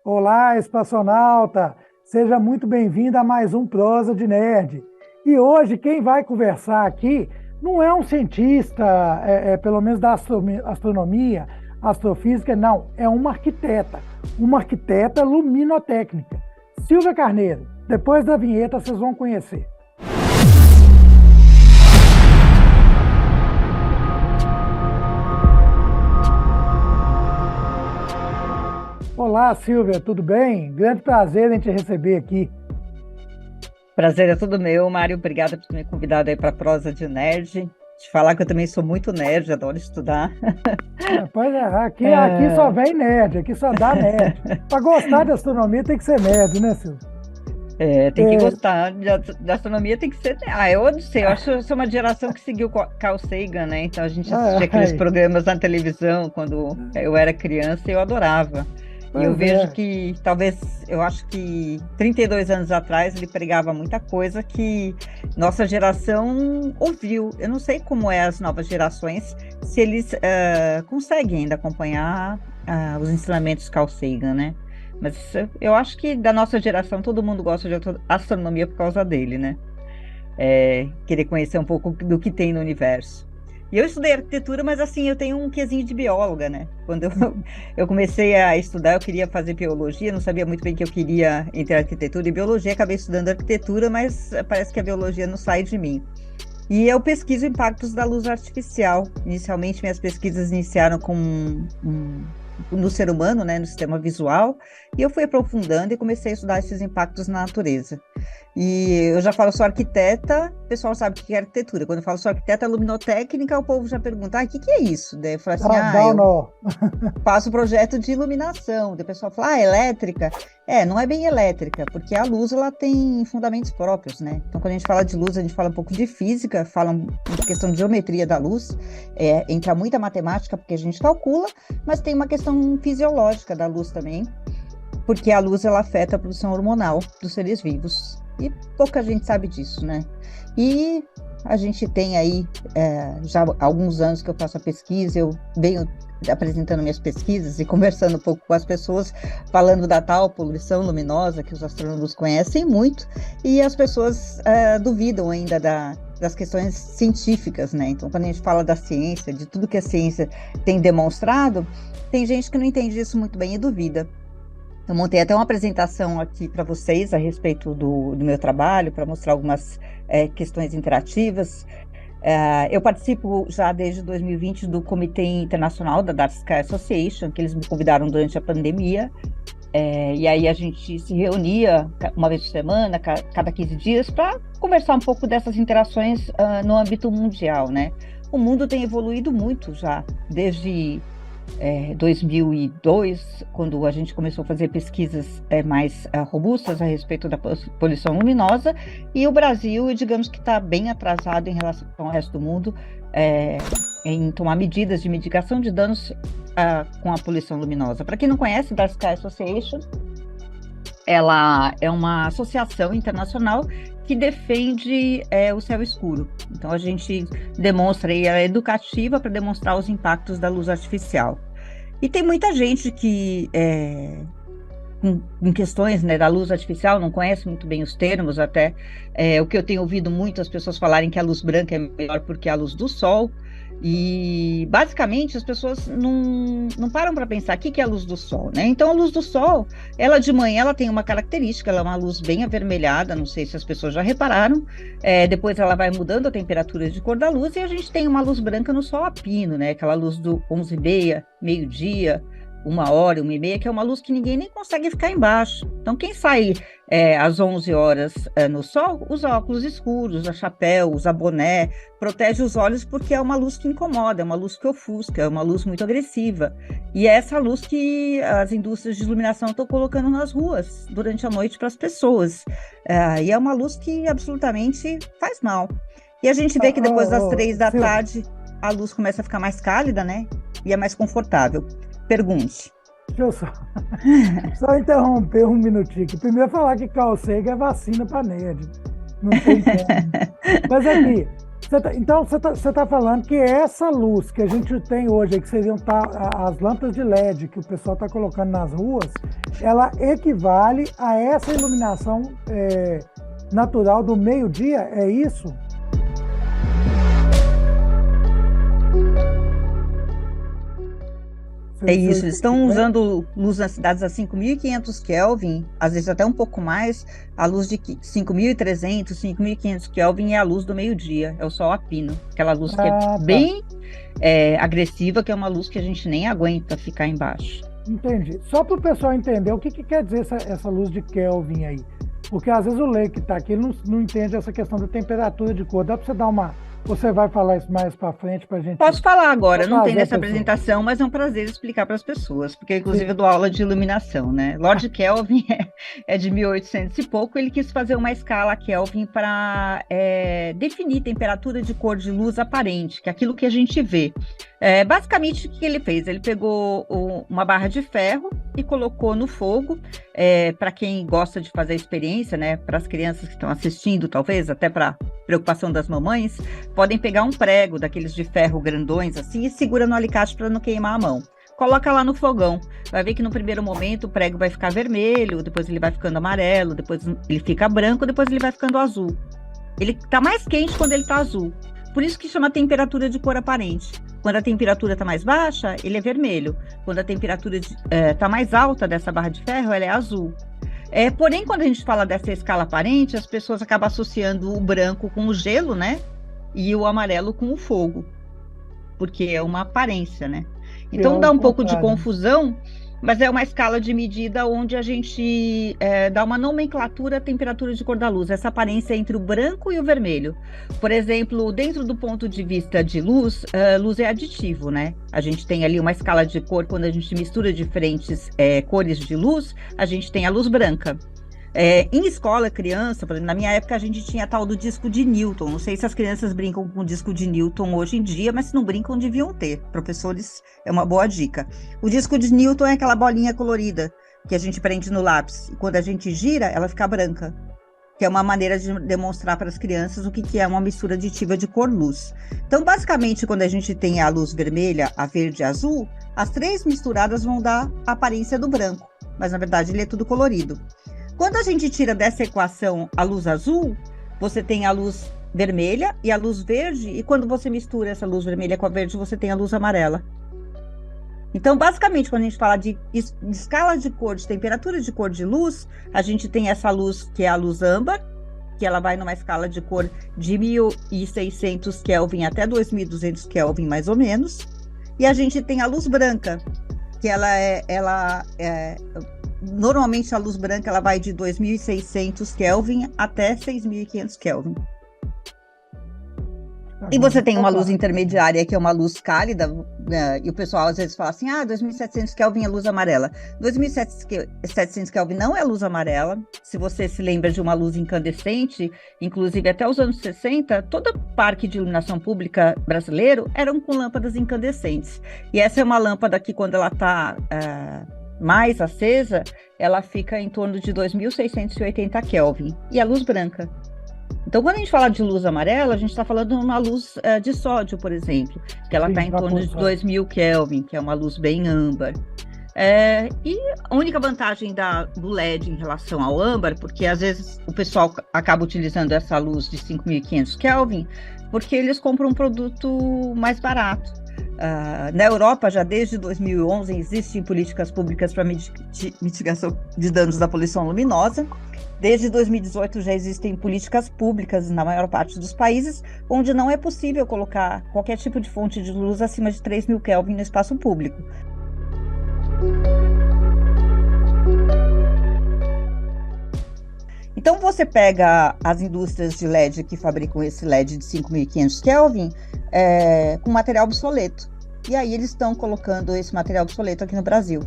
Olá, espaçonauta! Seja muito bem-vindo a mais um Prosa de Nerd. E hoje quem vai conversar aqui não é um cientista, pelo menos da astronomia, astrofísica, não, é uma arquiteta luminotécnica. Silvia Carneiro, depois da vinheta vocês vão conhecer. Olá, Silvia, tudo bem? Grande prazer em te receber aqui. Prazer é todo meu, Mário. Obrigada por ter me convidado aí para a Prosa de Nerd. Te falar que eu também sou muito nerd, adoro estudar. Pois é, aqui só É, vem nerd, aqui só dá nerd. Para gostar de astronomia tem que ser nerd, né, Silvio? tem que gostar de astronomia, tem que ser. Eu não sei, eu acho que eu sou uma geração que seguiu Carl Sagan, né? Então a gente assistia aqueles Ai, programas na televisão quando eu era criança e eu adorava. E eu pois vejo é. que talvez, eu acho que 32 anos atrás ele pregava muita coisa que nossa geração ouviu. Eu não sei como é as novas gerações, se eles conseguem ainda acompanhar os ensinamentos de Carl Sagan, né? Mas eu acho que da nossa geração todo mundo gosta de astronomia por causa dele, né? Querer conhecer um pouco do que tem no universo. E eu estudei arquitetura, mas assim, eu tenho um quesinho de bióloga, né? Quando eu comecei a estudar, eu queria fazer biologia, não sabia muito bem o que eu queria entre arquitetura e biologia, acabei estudando arquitetura, mas parece que a biologia não sai de mim. E eu pesquiso impactos da luz artificial. Inicialmente, minhas pesquisas iniciaram no ser humano, né, no sistema visual, e eu fui aprofundando e comecei a estudar esses impactos na natureza. E eu já falo, sou arquiteta, o pessoal sabe o que é arquitetura. Quando eu falo sou arquiteta luminotécnica, o povo já pergunta, o que é isso? Daí eu falo assim, Dá um eu nó. faço projeto de iluminação. Daí o pessoal fala, elétrica? Não é bem elétrica, porque a luz ela tem fundamentos próprios, né? Então, quando a gente fala de luz, a gente fala um pouco de física, fala em questão de geometria da luz, entra muita matemática, porque a gente calcula, mas tem uma questão fisiológica da luz também, porque a luz ela afeta a produção hormonal dos seres vivos. E pouca gente sabe disso, né? E a gente tem aí, já há alguns anos que eu faço a pesquisa, eu venho apresentando minhas pesquisas e conversando um pouco com as pessoas, falando da tal poluição luminosa que os astrônomos conhecem muito, e as pessoas duvidam ainda das questões científicas, né? Então, quando a gente fala da ciência, de tudo que a ciência tem demonstrado, tem gente que não entende isso muito bem e duvida. Eu montei até uma apresentação aqui para vocês a respeito do meu trabalho, para mostrar algumas questões interativas. Eu participo já desde 2020 do Comitê Internacional da Dark Sky Association, que eles me convidaram durante a pandemia. E aí a gente se reunia uma vez por semana, cada 15 dias, para conversar um pouco dessas interações no âmbito mundial, né? O mundo tem evoluído muito já, desde 2002, quando a gente começou a fazer pesquisas mais robustas a respeito da poluição luminosa, e o Brasil, digamos que está bem atrasado em relação ao resto do mundo em tomar medidas de mitigação de danos com a poluição luminosa. Para quem não conhece, a Dark Sky Association, ela é uma associação internacional que defende o céu escuro. Então, a gente demonstra, e ela é educativa para demonstrar os impactos da luz artificial. E tem muita gente que, em questões, né, da luz artificial, não conhece muito bem os termos, até o que eu tenho ouvido muito as pessoas falarem que a luz branca é melhor porque é a luz do sol. E basicamente as pessoas não param para pensar o que é a luz do sol, né? Então a luz do sol, ela de manhã ela tem uma característica, ela é uma luz bem avermelhada, não sei se as pessoas já repararam, depois ela vai mudando a temperatura de cor da luz e a gente tem uma luz branca no sol a pino, né? Aquela luz do 11h30, meio-dia, 1h, 1h30, que é uma luz que ninguém nem consegue ficar embaixo. Então, quem sai às 11 horas no sol, usa óculos escuros, usa chapéu, usa boné, protege os olhos porque é uma luz que incomoda, é uma luz que ofusca, é uma luz muito agressiva. E é essa luz que as indústrias de iluminação estão colocando nas ruas durante a noite para as pessoas. E é uma luz que absolutamente faz mal. E a gente vê que depois das 3 da Silvio, tarde, a luz começa a ficar mais cálida, né? E é mais confortável. Pergunte. deixa eu só interromper um minutinho aqui. Primeiro falar que Carl Sagan é vacina para nerd. Não tem como. Mas aqui, Então, você tá falando que essa luz que a gente tem hoje, que seriam as lâmpadas de LED que o pessoal está colocando nas ruas, ela equivale a essa iluminação natural do meio-dia? É isso? É isso, eles estão usando luz nas cidades a 5.500 Kelvin, às vezes até um pouco mais. A luz de 5.300, 5.500 Kelvin é a luz do meio-dia, é o sol a pino, aquela luz que é bem agressiva, que é uma luz que a gente nem aguenta ficar embaixo. Entendi. Só para o pessoal entender o que quer dizer essa luz de Kelvin aí. Porque às vezes o leigo que está aqui não entende essa questão da temperatura de cor. Dá para você dar uma... Você vai falar isso mais para frente para a gente... Posso falar agora, não tem nessa apresentação, mas é um prazer explicar para as pessoas, porque inclusive eu dou aula de iluminação, né? Lord Kelvin é de 1800 e pouco, ele quis fazer uma escala Kelvin para definir temperatura de cor de luz aparente, que é aquilo que a gente vê. Basicamente, o que ele fez? Ele pegou uma barra de ferro e colocou no fogo, para quem gosta de fazer a experiência, né? Para as crianças que estão assistindo, talvez, até para preocupação das mamães, podem pegar um prego daqueles de ferro grandões assim e segura no alicate para não queimar a mão. Coloca lá no fogão, vai ver que no primeiro momento o prego vai ficar vermelho, depois ele vai ficando amarelo, depois ele fica branco, depois ele vai ficando azul. Ele está mais quente quando ele está azul. Por isso que chama temperatura de cor aparente. Quando a temperatura está mais baixa, ele é vermelho. Quando a temperatura está mais alta dessa barra de ferro, ela é azul. Porém, quando a gente fala dessa escala aparente, as pessoas acabam associando o branco com o gelo, né? E o amarelo com o fogo, porque é uma aparência, né? Então dá um pouco de confusão, mas é uma escala de medida onde a gente dá uma nomenclatura à temperatura de cor da luz, essa aparência entre o branco e o vermelho. Por exemplo, dentro do ponto de vista de luz, luz é aditivo, né? A gente tem ali uma escala de cor, quando a gente mistura diferentes cores de luz, a gente tem a luz branca. Em escola, criança, por exemplo, na minha época a gente tinha tal do disco de Newton. Não sei se as crianças brincam com o disco de Newton hoje em dia, mas se não brincam, deviam ter. Professores, é uma boa dica. O disco de Newton é aquela bolinha colorida que a gente prende no lápis. E quando a gente gira, ela fica branca. Que é uma maneira de demonstrar para as crianças o que é uma mistura aditiva de cor-luz. Então, basicamente, quando a gente tem a luz vermelha, a verde e a azul, as três misturadas vão dar a aparência do branco. Mas, na verdade, ele é tudo colorido. Quando a gente tira dessa equação a luz azul, você tem a luz vermelha e a luz verde, e quando você mistura essa luz vermelha com a verde, você tem a luz amarela. Então, basicamente, quando a gente fala de escala de cor, de temperatura de cor de luz, a gente tem essa luz que é a luz âmbar, que ela vai numa escala de cor de 1.600 Kelvin até 2.200 Kelvin, mais ou menos. E a gente tem a luz branca, que normalmente a luz branca ela vai de 2.600 Kelvin até 6.500 Kelvin. E você tem uma luz intermediária, que é uma luz cálida, né? E o pessoal às vezes fala assim, 2.700 Kelvin é luz amarela. 2.700 Kelvin não é luz amarela. Se você se lembra de uma luz incandescente, inclusive até os anos 60, todo parque de iluminação pública brasileiro eram com lâmpadas incandescentes. E essa é uma lâmpada que, quando ela está mais acesa, ela fica em torno de 2.680 Kelvin. E a luz branca. Então, quando a gente fala de luz amarela, a gente está falando de uma luz de sódio, por exemplo, que ela está em torno de 2.000 Kelvin, que é uma luz bem âmbar. E a única vantagem do LED em relação ao âmbar, porque às vezes o pessoal acaba utilizando essa luz de 5.500 Kelvin, porque eles compram um produto mais barato. Na Europa, já desde 2011, existem políticas públicas para mitigação de danos da poluição luminosa. Desde 2018 já existem políticas públicas na maior parte dos países, onde não é possível colocar qualquer tipo de fonte de luz acima de 3.000 Kelvin no espaço público. Então você pega as indústrias de LED que fabricam esse LED de 5.500 Kelvin com material obsoleto. E aí eles estão colocando esse material obsoleto aqui no Brasil.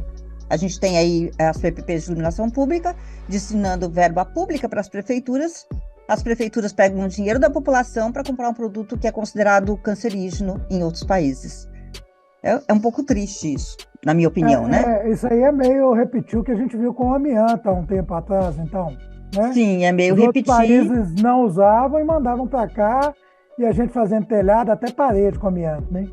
A gente tem aí as PPPs de iluminação pública, destinando verba pública para as prefeituras. As prefeituras pegam o dinheiro da população para comprar um produto que é considerado cancerígeno em outros países. É um pouco triste isso, na minha opinião, né? Isso aí é meio repetir o que a gente viu com o amianto há um tempo atrás, então. Né? Sim, é meio repetir. Os outros países não usavam e mandavam para cá, e a gente fazendo telhado até parede com amianto, né?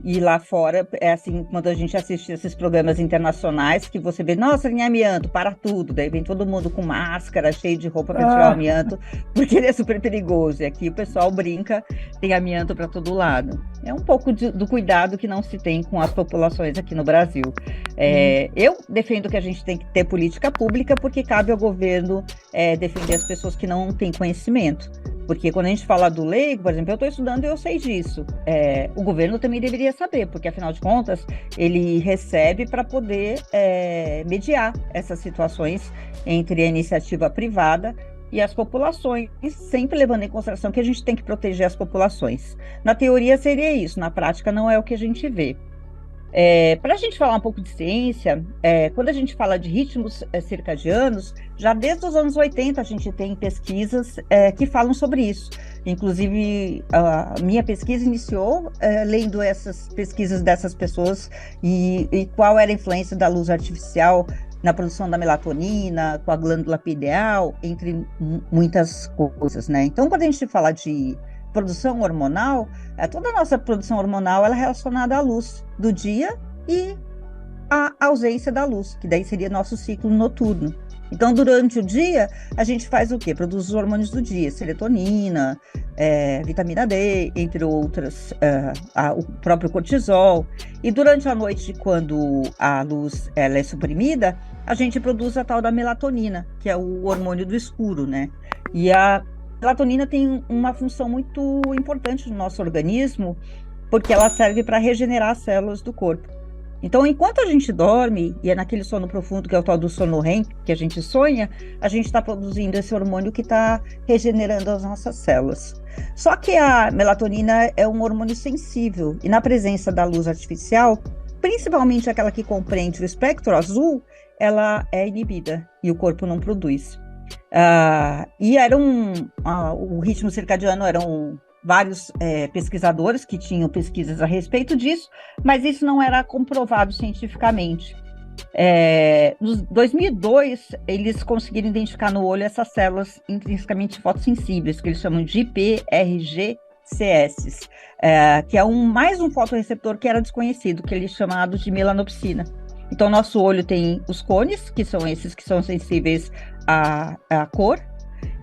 E lá fora, é assim, quando a gente assiste esses programas internacionais, que você vê, nossa, em amianto, para tudo. Daí vem todo mundo com máscara, cheio de roupa para tirar o amianto, porque ele é super perigoso. E aqui o pessoal brinca, tem amianto para todo lado. É um pouco do cuidado que não se tem com as populações aqui no Brasil. Eu defendo que a gente tem que ter política pública, porque cabe ao governo defender as pessoas que não têm conhecimento. Porque quando a gente fala do leigo, por exemplo, eu estou estudando e eu sei disso. O governo também deveria saber, porque afinal de contas, ele recebe para poder mediar essas situações entre a iniciativa privada e as populações, sempre levando em consideração que a gente tem que proteger as populações. Na teoria seria isso, na prática não é o que a gente vê. Para a gente falar um pouco de ciência, quando a gente fala de ritmos circadianos, já desde os anos 80 a gente tem pesquisas que falam sobre isso. Inclusive, a minha pesquisa iniciou lendo essas pesquisas dessas pessoas e qual era a influência da luz artificial na produção da melatonina, com a glândula pineal, entre muitas coisas, né? Então, quando a gente fala de produção hormonal, toda a nossa produção hormonal ela é relacionada à luz do dia e à ausência da luz, que daí seria nosso ciclo noturno. Então, durante o dia, a gente faz o quê? Produz os hormônios do dia, serotonina, vitamina D, entre outras, o próprio cortisol. E durante a noite, quando a luz ela é suprimida, a gente produz a tal da melatonina, que é o hormônio do escuro, né? E a melatonina tem uma função muito importante no nosso organismo, porque ela serve para regenerar as células do corpo. Então, enquanto a gente dorme, e é naquele sono profundo que é o tal do sono REM, que a gente sonha, a gente está produzindo esse hormônio que está regenerando as nossas células. Só que a melatonina é um hormônio sensível, e na presença da luz artificial, principalmente aquela que compreende o espectro azul, ela é inibida e o corpo não produz. E o ritmo circadiano eram vários pesquisadores que tinham pesquisas a respeito disso, mas isso não era comprovado cientificamente. Em 2002, eles conseguiram identificar no olho essas células intrinsecamente fotossensíveis, que eles chamam de IPRGCS, que é mais um fotorreceptor que era desconhecido, que eles chamavam de melanopsina. Então, nosso olho tem os cones, que são esses que são sensíveis à cor,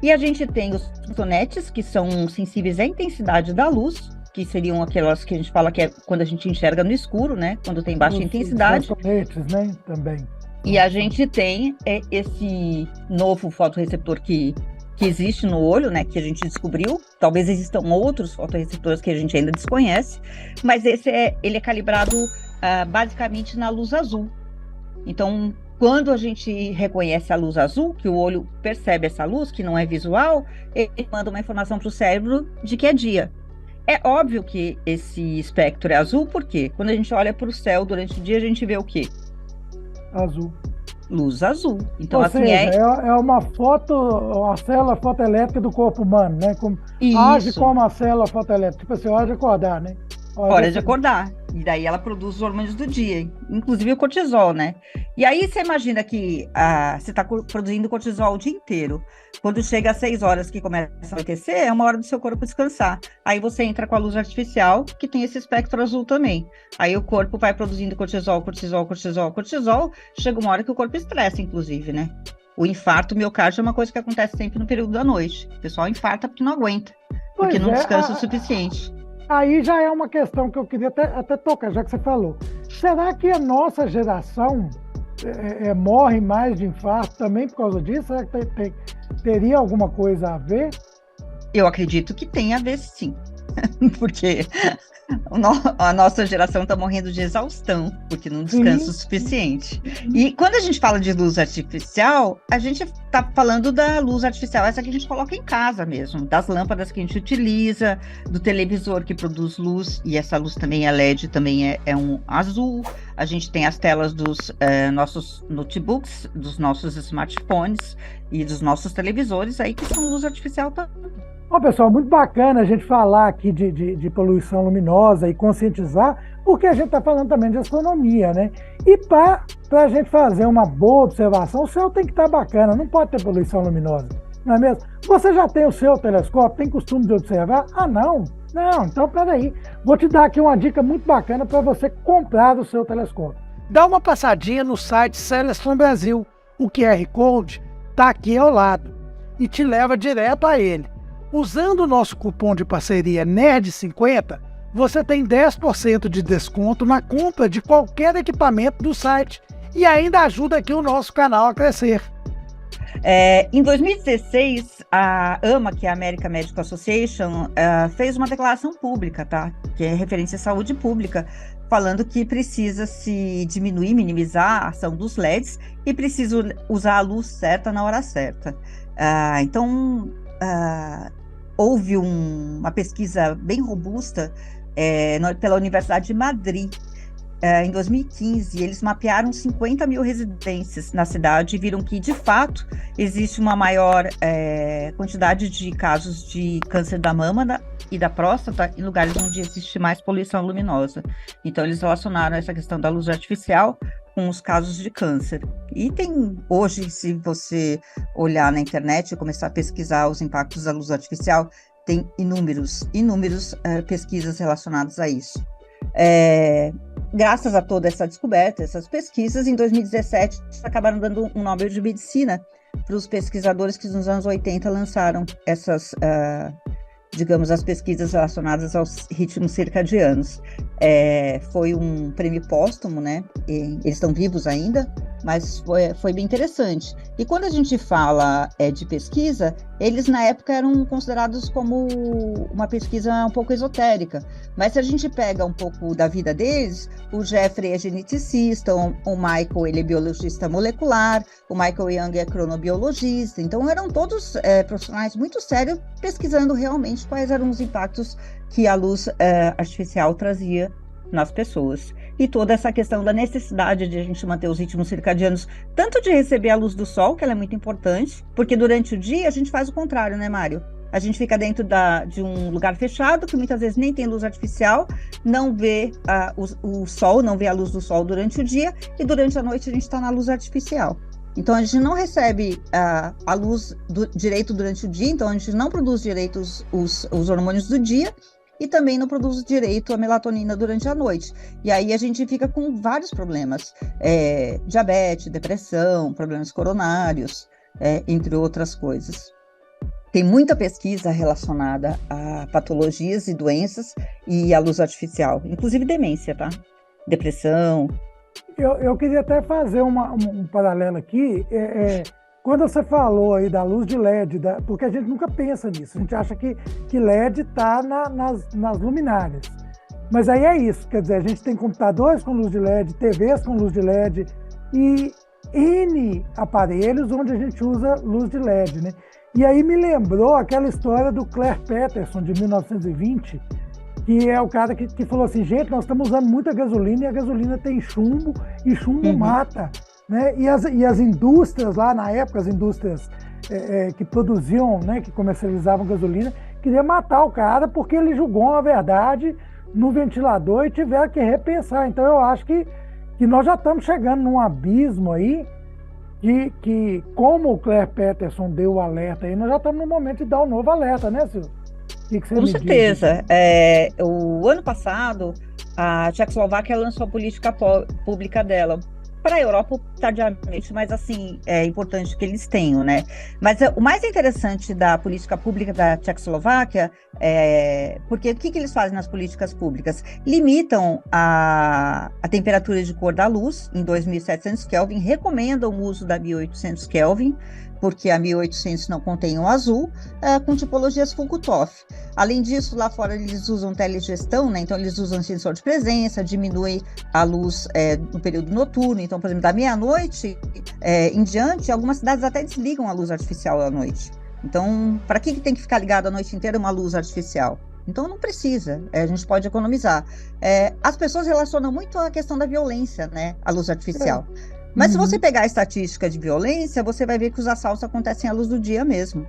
e a gente tem os fotonetes, que são sensíveis à intensidade da luz, que seriam aquelas que a gente fala que é quando a gente enxerga no escuro, né? Quando tem baixa intensidade. Os fotonetes, né? Também. E a gente tem esse novo fotorreceptor que existe no olho, né? Que a gente descobriu. Talvez existam outros fotorreceptores que a gente ainda desconhece, mas ele é calibrado basicamente na luz azul. Então, quando a gente reconhece a luz azul, que o olho percebe essa luz, que não é visual, ele manda uma informação para o cérebro de que é dia. É óbvio que esse espectro é azul, porque quando a gente olha para o céu durante o dia, a gente vê o quê? Azul. Luz azul. Então, ou assim, seja, é uma célula fotoelétrica do corpo humano, né? Age como a célula fotoelétrica. Tipo assim, hora de acordar, né? Hora de acordar. E daí ela produz os hormônios do dia, inclusive o cortisol, né? E aí você imagina que você está produzindo cortisol o dia inteiro. Quando chega às 6 horas que começa a anoitecer, é uma hora do seu corpo descansar. Aí você entra com a luz artificial, que tem esse espectro azul também. Aí o corpo vai produzindo cortisol. Chega uma hora que o corpo estressa, inclusive, né? O infarto miocárdio é uma coisa que acontece sempre no período da noite. O pessoal infarta porque não aguenta, porque não descansa o suficiente. Aí já é uma questão que eu queria até tocar, já que você falou. Será que a nossa geração morre mais de infarto também por causa disso? Será que teria alguma coisa a ver? Eu acredito que tem a ver, sim. Porque a nossa geração está morrendo de exaustão, porque não descansa o suficiente. E quando a gente fala de luz artificial, a gente está falando da luz artificial, essa que a gente coloca em casa mesmo, das lâmpadas que a gente utiliza, do televisor que produz luz, e essa luz também é LED, também é um azul. A gente tem as telas dos nossos notebooks, dos nossos smartphones e dos nossos televisores aí, que são luz artificial também. Bom, pessoal, muito bacana a gente falar aqui de poluição luminosa e conscientizar, porque a gente está falando também de astronomia, né? E para a gente fazer uma boa observação, o céu tem que estar bacana, não pode ter poluição luminosa. não é mesmo? Você já tem o seu telescópio, tem costume de observar? Ah, não? Não, então peraí. Vou te dar aqui uma dica muito bacana para você comprar o seu telescópio. Dá uma passadinha no site Celestron Brasil. O QR Code está aqui ao lado e te leva direto a ele. Usando o nosso cupom de parceria NERD50, você tem 10% de desconto na compra de qualquer equipamento do site e ainda ajuda aqui o nosso canal a crescer. Em 2016, a AMA, que é a American Medical Association, fez uma declaração pública, tá? Que é referência à saúde pública, falando que precisa se diminuir, minimizar a ação dos LEDs e precisa usar a luz certa na hora certa. Então, houve uma pesquisa bem robusta pela Universidade de Madrid, em 2015, eles mapearam 50 mil residências na cidade e viram que, de fato, existe uma maior quantidade de casos de câncer da mama e da próstata em lugares onde existe mais poluição luminosa. Então, eles relacionaram essa questão da luz artificial com os casos de câncer. E tem, hoje, se você olhar na internet e começar a pesquisar os impactos da luz artificial, tem inúmeros pesquisas relacionadas a isso. Graças a toda essa descoberta, essas pesquisas, em 2017, acabaram dando um Nobel de Medicina para os pesquisadores que nos anos 80 lançaram essas, as pesquisas relacionadas aos ritmos circadianos. Foi um prêmio póstumo, né? Eles estão vivos ainda, mas foi bem interessante. E quando a gente fala de pesquisa, eles na época eram considerados como uma pesquisa um pouco esotérica, mas se a gente pega um pouco da vida deles, o Jeffrey é geneticista, o Michael ele é biologista molecular, o Michael Young é cronobiologista, então eram todos profissionais muito sérios pesquisando realmente quais eram os impactos que a luz artificial trazia nas pessoas. E toda essa questão da necessidade de a gente manter os ritmos circadianos, tanto de receber a luz do sol, que ela é muito importante, porque durante o dia a gente faz o contrário, né, Mário? A gente fica dentro de um lugar fechado, que muitas vezes nem tem luz artificial, não vê o sol, não vê a luz do sol durante o dia, e durante a noite a gente está na luz artificial. Então, a gente não recebe a luz direito durante o dia, então a gente não produz direito os hormônios do dia, e também não produz direito a melatonina durante a noite. E aí a gente fica com vários problemas, diabetes, depressão, problemas coronários, entre outras coisas. Tem muita pesquisa relacionada a patologias e doenças e a luz artificial, inclusive demência, tá? Depressão. Eu queria até fazer um paralelo aqui. Quando você falou aí da luz de LED, porque a gente nunca pensa nisso, a gente acha que LED está nas luminárias. Mas aí é isso, quer dizer, a gente tem computadores com luz de LED, TVs com luz de LED e N aparelhos onde a gente usa luz de LED, né? E aí me lembrou aquela história do Clair Peterson, de 1920, que é o cara que falou assim, gente, nós estamos usando muita gasolina e a gasolina tem chumbo e chumbo mata. Né? E as indústrias lá, na época, as indústrias que produziam, né, que comercializavam gasolina, queriam matar o cara porque ele jogou uma verdade no ventilador e tiveram que repensar. Então eu acho que nós já estamos chegando num abismo aí, que como o Clair Peterson deu o alerta aí, nós já estamos no momento de dar um novo alerta, né, Silvio? Que você Com me certeza. diz? O ano passado, a Tchecoslováquia lançou a política pública dela. Para a Europa, tardiamente, mas assim, é importante que eles tenham, né? Mas o mais interessante da política pública da Tchecoslováquia porque o que eles fazem nas políticas públicas? Limitam a temperatura de cor da luz em 2.700 Kelvin, recomendam o uso da 1.800 Kelvin, porque a 1.800 não contém o azul, com tipologias Foucault. Além disso, lá fora eles usam telegestão, né? Então eles usam sensor de presença, diminui a luz no período noturno. Então, por exemplo, da meia-noite em diante, algumas cidades até desligam a luz artificial à noite. Então, para que tem que ficar ligado a noite inteira uma luz artificial? Então não precisa, a gente pode economizar. As pessoas relacionam muito a questão da violência, né? A luz artificial. Mas se você pegar a estatística de violência, você vai ver que os assaltos acontecem à luz do dia mesmo.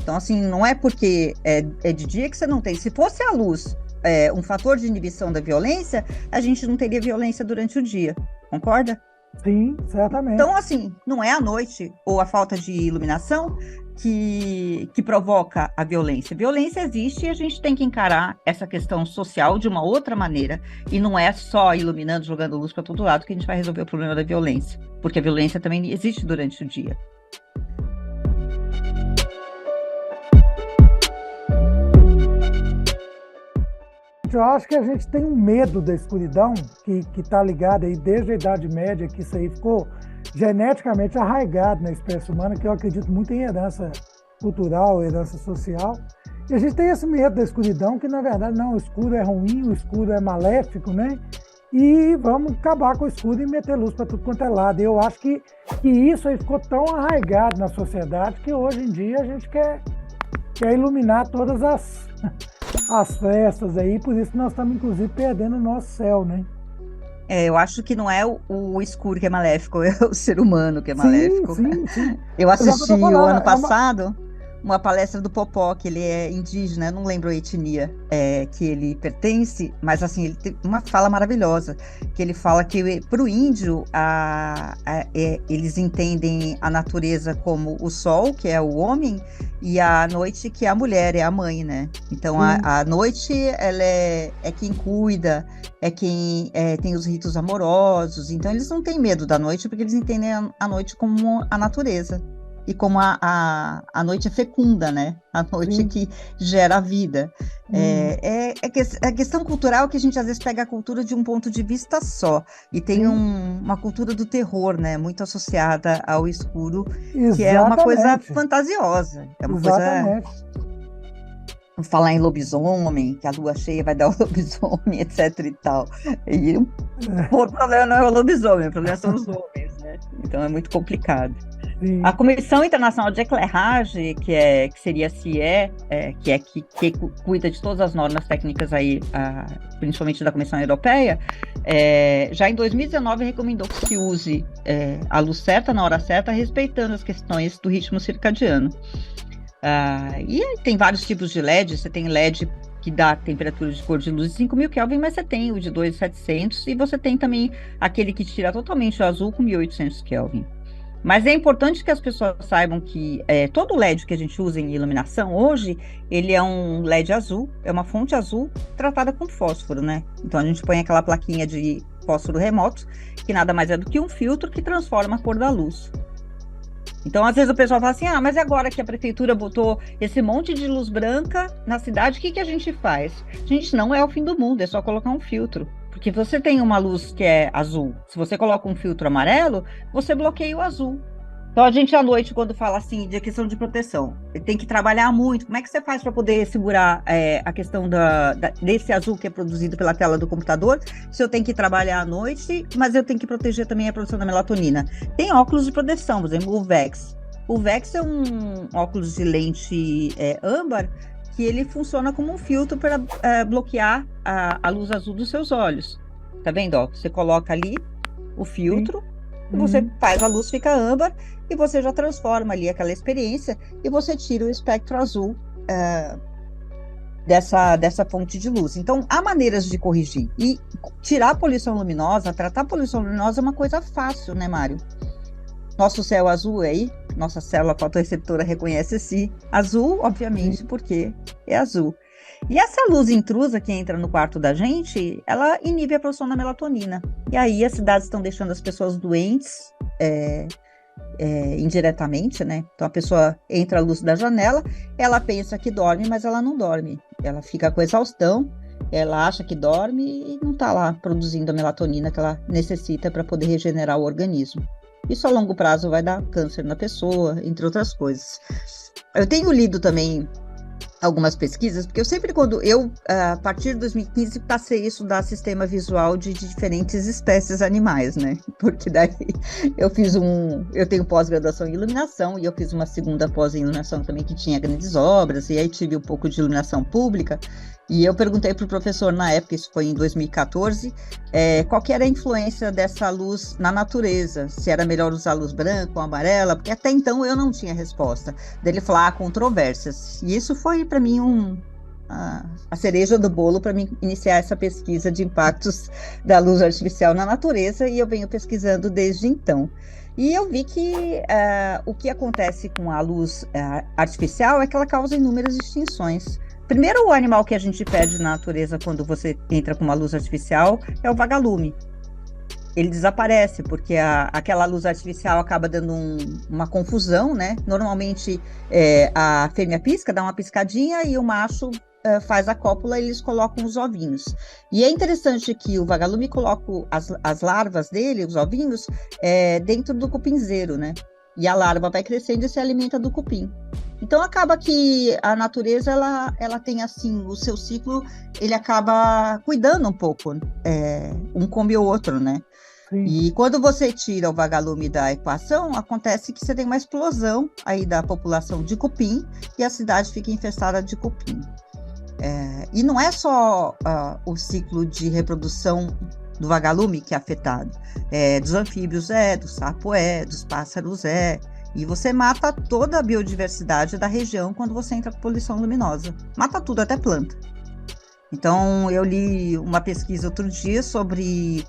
Então, assim, não é porque é de dia que você não tem. Se fosse a luz um fator de inibição da violência, a gente não teria violência durante o dia. Concorda? Sim, certamente. Então, assim, não é a noite ou a falta de iluminação que provoca a violência. Violência existe e a gente tem que encarar essa questão social de uma outra maneira. E não é só iluminando, jogando luz para todo lado que a gente vai resolver o problema da violência. Porque a violência também existe durante o dia. Eu acho que a gente tem um medo da escuridão que está ligado aí desde a Idade Média, que isso aí ficou geneticamente arraigado na espécie humana, que eu acredito muito em herança cultural, herança social. E a gente tem esse medo da escuridão, que na verdade não, o escuro é ruim, o escuro é maléfico, né? E vamos acabar com o escuro e meter luz para tudo quanto é lado. E eu acho que isso aí ficou tão arraigado na sociedade que hoje em dia a gente quer iluminar todas as festas aí, por isso que nós estamos inclusive perdendo o nosso céu, né? Eu acho que não é o escuro que é maléfico, é o ser humano que é maléfico. Sim. Eu assisti o ano passado uma palestra do Popó, que ele é indígena, eu não lembro a etnia que ele pertence, mas assim, ele tem uma fala maravilhosa, que ele fala que para o índio, eles entendem a natureza como o sol, que é o homem, e a noite, que é a mulher, é a mãe, né? Então, a noite, ela é quem cuida, é quem tem os ritos amorosos, então eles não têm medo da noite, porque eles entendem a noite como a natureza. E como a noite é fecunda, né? A noite que gera a vida. A questão cultural que a gente às vezes pega a cultura de um ponto de vista só. E tem uma cultura do terror, né? Muito associada ao escuro, que é uma coisa fantasiosa. É uma coisa... Falar em lobisomem, que a lua cheia vai dar o lobisomem, etc e tal. E o problema não é o lobisomem, o problema são os homens, né? Então é muito complicado. Sim. A Comissão Internacional de Eclairage, que seria a CIE, que cuida de todas as normas técnicas aí, principalmente da Comissão Europeia, já em 2019 recomendou que se use a luz certa na hora certa, respeitando as questões do ritmo circadiano. E tem vários tipos de LED. Você tem LED que dá temperatura de cor de luz de 5.000 Kelvin, mas você tem o de 2.700 e você tem também aquele que tira totalmente o azul com 1.800 Kelvin. Mas é importante que as pessoas saibam que todo LED que a gente usa em iluminação hoje, ele é um LED azul, é uma fonte azul tratada com fósforo, né? Então a gente põe aquela plaquinha de fósforo remoto, que nada mais é do que um filtro que transforma a cor da luz. Então, às vezes o pessoal fala assim, mas agora que a prefeitura botou esse monte de luz branca na cidade, o que a gente faz? Gente, não é o fim do mundo, é só colocar um filtro. Porque você tem uma luz que é azul, se você coloca um filtro amarelo, você bloqueia o azul. Então, a gente à noite, quando fala assim de questão de proteção, tem que trabalhar muito. Como é que você faz para poder segurar a questão desse azul que é produzido pela tela do computador? Se eu tenho que trabalhar à noite, mas eu tenho que proteger também a produção da melatonina. Tem óculos de proteção, por exemplo, o VEX. O VEX é um óculos de lente âmbar, que ele funciona como um filtro para bloquear a luz azul dos seus olhos. Tá vendo? Ó, você coloca ali o filtro, e você faz a luz, fica âmbar, e você já transforma ali aquela experiência, e você tira o espectro azul dessa fonte de luz. Então, há maneiras de corrigir. E tirar a poluição luminosa, tratar a poluição luminosa é uma coisa fácil, né, Mário? Nosso céu azul aí, nossa célula fotorreceptora reconhece esse azul, obviamente, porque é azul. E essa luz intrusa que entra no quarto da gente, ela inibe a produção da melatonina. E aí as cidades estão deixando as pessoas doentes indiretamente, né? Então a pessoa entra a luz da janela, ela pensa que dorme, mas ela não dorme. Ela fica com exaustão, ela acha que dorme e não está lá produzindo a melatonina que ela necessita para poder regenerar o organismo. Isso a longo prazo vai dar câncer na pessoa, entre outras coisas. Eu tenho lido também algumas pesquisas, porque eu sempre, a partir de 2015, passei a estudar sistema visual de diferentes espécies animais, né? Porque daí eu tenho pós-graduação em iluminação, e eu fiz uma segunda pós em iluminação também, que tinha grandes obras, e aí tive um pouco de iluminação pública, e eu perguntei para o professor na época, isso foi em 2014, qual que era a influência dessa luz na natureza, se era melhor usar luz branca ou amarela, porque até então eu não tinha resposta. Daí ele falou, controvérsias. E isso foi para mim a cereja do bolo para mim iniciar essa pesquisa de impactos da luz artificial na natureza, e eu venho pesquisando desde então. E eu vi que o que acontece com a luz artificial é que ela causa inúmeras extinções. Primeiro, o animal que a gente perde na natureza quando você entra com uma luz artificial é o vagalume. Ele desaparece, porque aquela luz artificial acaba dando uma confusão, né? Normalmente, a fêmea pisca, dá uma piscadinha, e o macho faz a cópula e eles colocam os ovinhos. E é interessante que o vagalume coloca as larvas dele, os ovinhos, dentro do cupinzeiro, né? E a larva vai crescendo e se alimenta do cupim. Então, acaba que a natureza, ela tem, assim, o seu ciclo, ele acaba cuidando um pouco, um come o outro, né? Sim. E quando você tira o vagalume da equação, acontece que você tem uma explosão aí da população de cupim e a cidade fica infestada de cupim. E não é só o ciclo de reprodução do vagalume que é afetado, dos anfíbios do sapo dos pássaros e você mata toda a biodiversidade da região quando você entra com poluição luminosa. Mata tudo, até planta. Então, eu li uma pesquisa outro dia sobre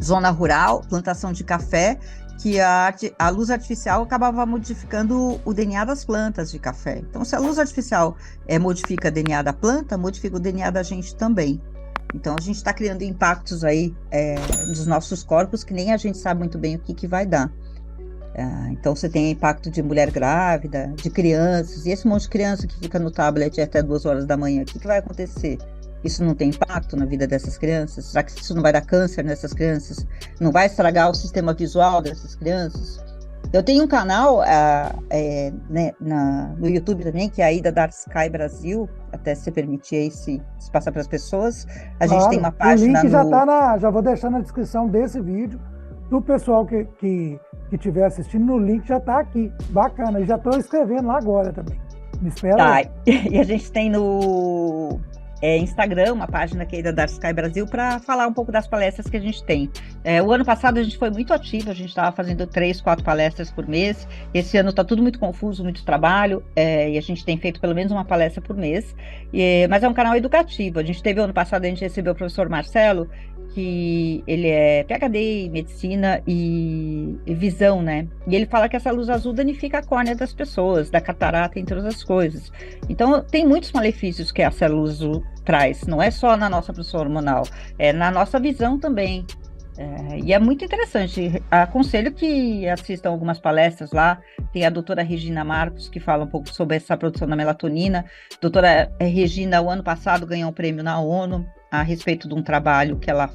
zona rural, plantação de café, que a luz artificial acabava modificando o DNA das plantas de café. Então, se a luz artificial modifica o DNA da planta, modifica o DNA da gente também. Então, a gente está criando impactos aí nos nossos corpos que nem a gente sabe muito bem o que vai dar. Então, você tem impacto de mulher grávida, de crianças, e esse monte de criança que fica no tablet até 2 horas da manhã, o que vai acontecer? Isso não tem impacto na vida dessas crianças? Será que isso não vai dar câncer nessas crianças? Não vai estragar o sistema visual dessas crianças? Eu tenho um canal no YouTube também, que é a Ida Dark Sky Brasil, até se permitir aí se passar para as pessoas. A gente tem uma página. O link já vou deixar na descrição desse vídeo, do pessoal que estiver assistindo, no link já está aqui. Bacana, e já estou escrevendo lá agora também. Me espera. Tá, e a gente tem no Instagram, uma página que é da Dark Sky Brasil, para falar um pouco das palestras que a gente tem. O ano passado a gente foi muito ativo, a gente estava fazendo 3, 4 palestras por mês. Esse ano está tudo muito confuso, muito trabalho, e a gente tem feito pelo menos uma palestra por mês, mas é um canal educativo. A gente teve, ano passado, a gente recebeu o professor Marcelo, que ele é PhD em medicina e visão, né? E ele fala que essa luz azul danifica a córnea das pessoas, da catarata, entre outras coisas. Então, tem muitos malefícios que essa luz azul traz, não é só na nossa produção hormonal, é na nossa visão também. E é muito interessante. Aconselho que assistam algumas palestras lá. Tem a doutora Regina Marcos, que fala um pouco sobre essa produção da melatonina. Doutora Regina, o ano passado, ganhou um prêmio na ONU a respeito de um trabalho que ela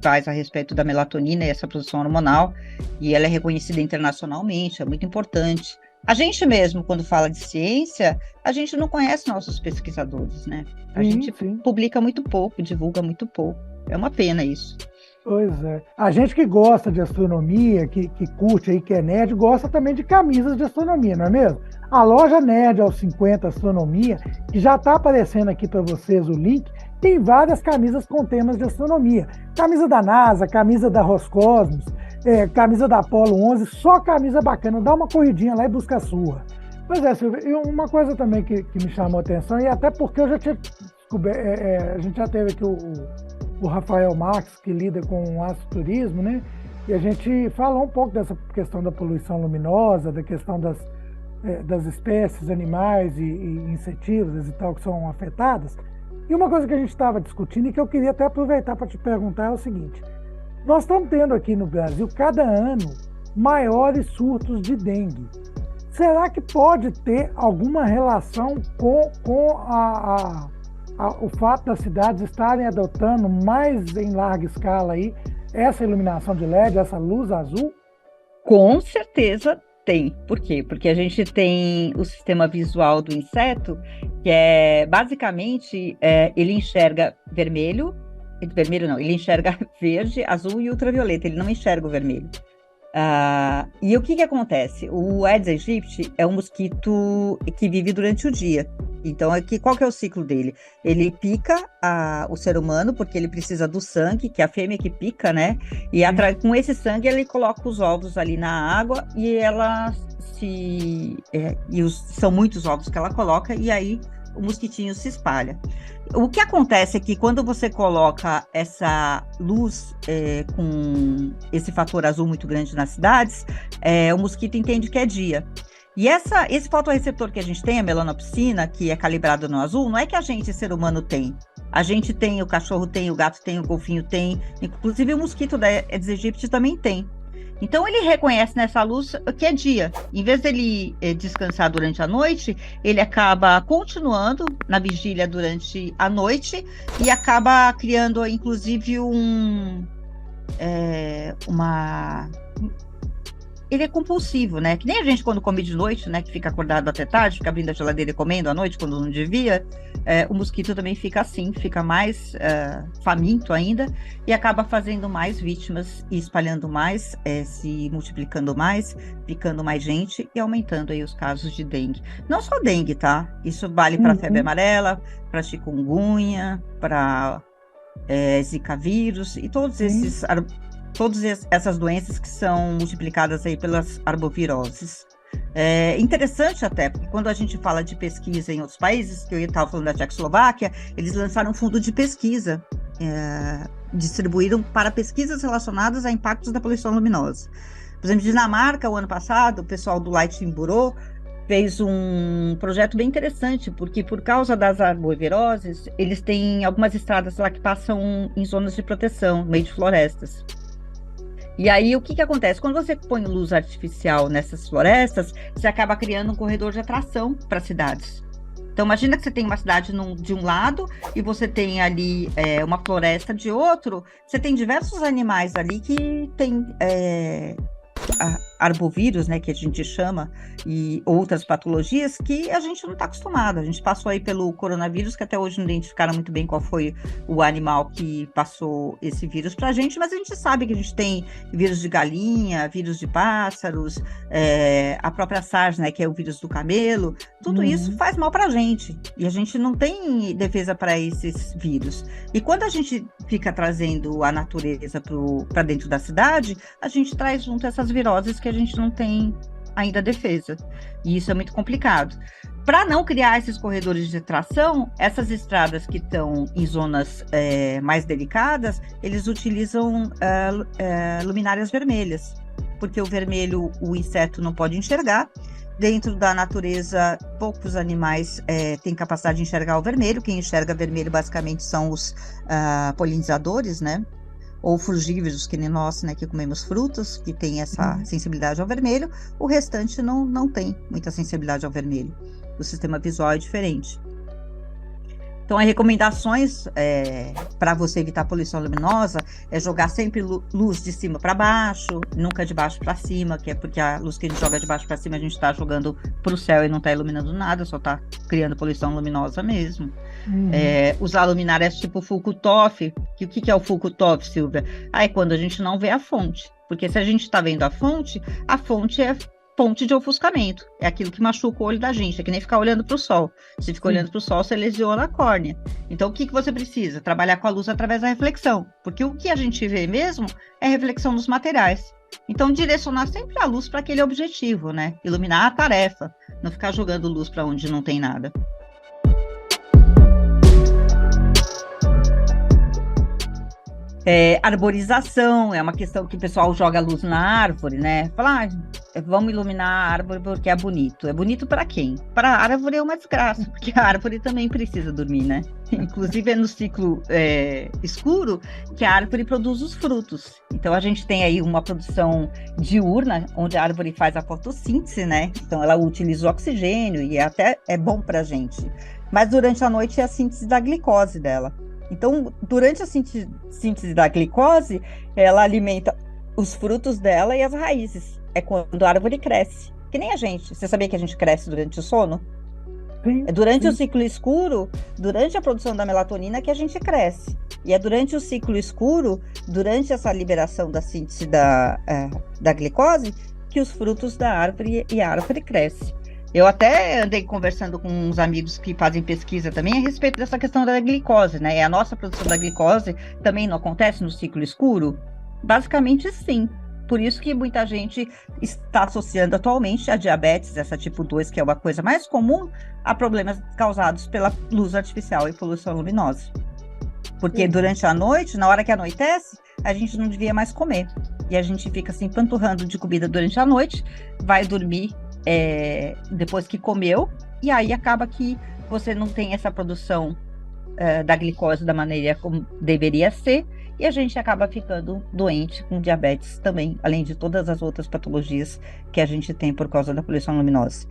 faz a respeito da melatonina e essa produção hormonal, e ela é reconhecida internacionalmente, é muito importante. A gente mesmo, quando fala de ciência, a gente não conhece nossos pesquisadores, né? A gente publica muito pouco, divulga muito pouco. É uma pena isso. Pois é. A gente que gosta de astronomia, que curte aí, que é nerd, gosta também de camisas de astronomia, não é mesmo? A loja Nerd aos 50 Astronomia, que já está aparecendo aqui para vocês o link, tem várias camisas com temas de astronomia. Camisa da NASA, camisa da Roscosmos, camisa da Apollo 11, só camisa bacana. Dá uma corridinha lá e busca a sua. Pois é, Silvia, e uma coisa também que me chamou a atenção, e até porque eu já tinha descoberto, a gente já teve aqui o Rafael Marques, que lida com o astroturismo, né? E a gente falou um pouco dessa questão da poluição luminosa, da questão das espécies animais e insetívoras e tal que são afetadas. E uma coisa que a gente estava discutindo e que eu queria até aproveitar para te perguntar é o seguinte: nós estamos tendo aqui no Brasil, cada ano, maiores surtos de dengue. Será que pode ter alguma relação com o fato das cidades estarem adotando mais em larga escala aí essa iluminação de LED, essa luz azul? Com certeza tem. Por quê? Porque a gente tem o sistema visual do inseto, que basicamente, ele enxerga vermelho não, ele enxerga verde, azul e ultravioleta, ele não enxerga o vermelho. E o que acontece? O Aedes aegypti é um mosquito que vive durante o dia. Então, qual que é o ciclo dele? Ele pica o ser humano, porque ele precisa do sangue, que é a fêmea que pica, né? E com esse sangue ele coloca os ovos ali na água e são muitos ovos que ela coloca, e aí o mosquitinho se espalha. O que acontece é que quando você coloca essa luz com esse fator azul muito grande nas cidades, o mosquito entende que é dia. E esse fotorreceptor que a gente tem, a melanopsina, que é calibrado no azul, não é que a gente, ser humano, tem. A gente tem, o cachorro tem, o gato tem, o golfinho tem, inclusive o mosquito da Aedes aegypti também tem. Então, ele reconhece nessa luz que é dia. Em vez dele descansar durante a noite, ele acaba continuando na vigília durante a noite e acaba criando, inclusive, ele é compulsivo, né? Que nem a gente quando come de noite, né? Que fica acordado até tarde, fica abrindo a geladeira e comendo à noite quando não devia. O mosquito também fica assim, fica mais faminto ainda e acaba fazendo mais vítimas e espalhando mais, se multiplicando mais, picando mais gente e aumentando aí os casos de dengue. Não só dengue, tá? Isso vale para febre amarela, para chikungunya, para zika vírus e todas essas doenças que são multiplicadas aí pelas arboviroses. É interessante até, porque quando a gente fala de pesquisa em outros países, que eu estava falando da Tchecoslováquia, eles lançaram um fundo de pesquisa, distribuíram para pesquisas relacionadas a impactos da poluição luminosa. Por exemplo, Dinamarca, o ano passado, o pessoal do Lighting Bureau fez um projeto bem interessante, porque por causa das arboviroses, eles têm algumas estradas lá que passam em zonas de proteção, no meio de florestas. E aí, o que acontece? Quando você põe luz artificial nessas florestas, você acaba criando um corredor de atração para cidades. Então, imagina que você tem uma cidade de um lado e você tem ali uma floresta de outro. Você tem diversos animais ali que tem arbovírus, né, que a gente chama, e outras patologias que a gente não está acostumado. A gente passou aí pelo coronavírus, que até hoje não identificaram muito bem qual foi o animal que passou esse vírus para a gente, mas a gente sabe que a gente tem vírus de galinha, vírus de pássaros, a própria SARS, né, que é o vírus do camelo. Tudo isso faz mal para a gente, e a gente não tem defesa para esses vírus. E quando a gente fica trazendo a natureza para dentro da cidade, a gente traz junto essas viroses que a gente não tem ainda defesa. E isso é muito complicado. Para não criar esses corredores de tração, essas estradas que estão em zonas mais delicadas, eles utilizam luminárias vermelhas, porque o vermelho o inseto não pode enxergar. Dentro da natureza, poucos animais têm capacidade de enxergar o vermelho. Quem enxerga vermelho basicamente são os polinizadores, né? Ou frugívoros, que nem nós, né, que comemos frutas, que tem essa sensibilidade ao vermelho. O restante não tem muita sensibilidade ao vermelho. O sistema visual é diferente. Então, as recomendações para você evitar poluição luminosa é jogar sempre luz de cima para baixo, nunca de baixo para cima, que é porque a luz que a gente joga de baixo para cima, a gente está jogando para o céu e não está iluminando nada, só está criando poluição luminosa mesmo. Usar luminárias tipo Foucault-Toff. O que é o Foucault-Toff, Silvia? É quando a gente não vê a fonte, porque se a gente está vendo a fonte é fonte de ofuscamento, é aquilo que machuca o olho da gente, é que nem ficar olhando para o sol. Se fica olhando para o sol, você lesiona a córnea. Então, o que você precisa? Trabalhar com a luz através da reflexão, porque o que a gente vê mesmo é reflexão dos materiais. Então, direcionar sempre a luz para aquele objetivo, né? Iluminar a tarefa, não ficar jogando luz para onde não tem nada. Arborização é uma questão que o pessoal joga luz na árvore, né? Fala, vamos iluminar a árvore porque é bonito. É bonito para quem? Para a árvore é uma desgraça, porque a árvore também precisa dormir, né? Inclusive é no ciclo escuro que a árvore produz os frutos. Então a gente tem aí uma produção diurna, onde a árvore faz a fotossíntese, né? Então ela utiliza o oxigênio e até é bom para a gente. Mas durante a noite é a síntese da glicose dela. Então, durante a síntese da glicose, ela alimenta os frutos dela e as raízes. É quando a árvore cresce. Que nem a gente. Você sabia que a gente cresce durante o sono? Sim, durante o ciclo escuro, durante a produção da melatonina, que a gente cresce. E é durante o ciclo escuro, durante essa liberação da síntese da glicose, que os frutos da árvore e a árvore crescem. Eu até andei conversando com uns amigos que fazem pesquisa também a respeito dessa questão da glicose, né? A nossa produção da glicose também não acontece no ciclo escuro? Basicamente, sim. por isso que muita gente está associando atualmente a diabetes, essa tipo 2, que é uma coisa mais comum, a problemas causados pela luz artificial e poluição luminosa. Porque durante a noite, na hora que anoitece, a gente não devia mais comer. E a gente fica assim, panturrando de comida durante a noite, vai dormir depois que comeu, e aí acaba que você não tem essa produção da glicose da maneira como deveria ser, e a gente acaba ficando doente com diabetes também, além de todas as outras patologias que a gente tem por causa da poluição luminosa.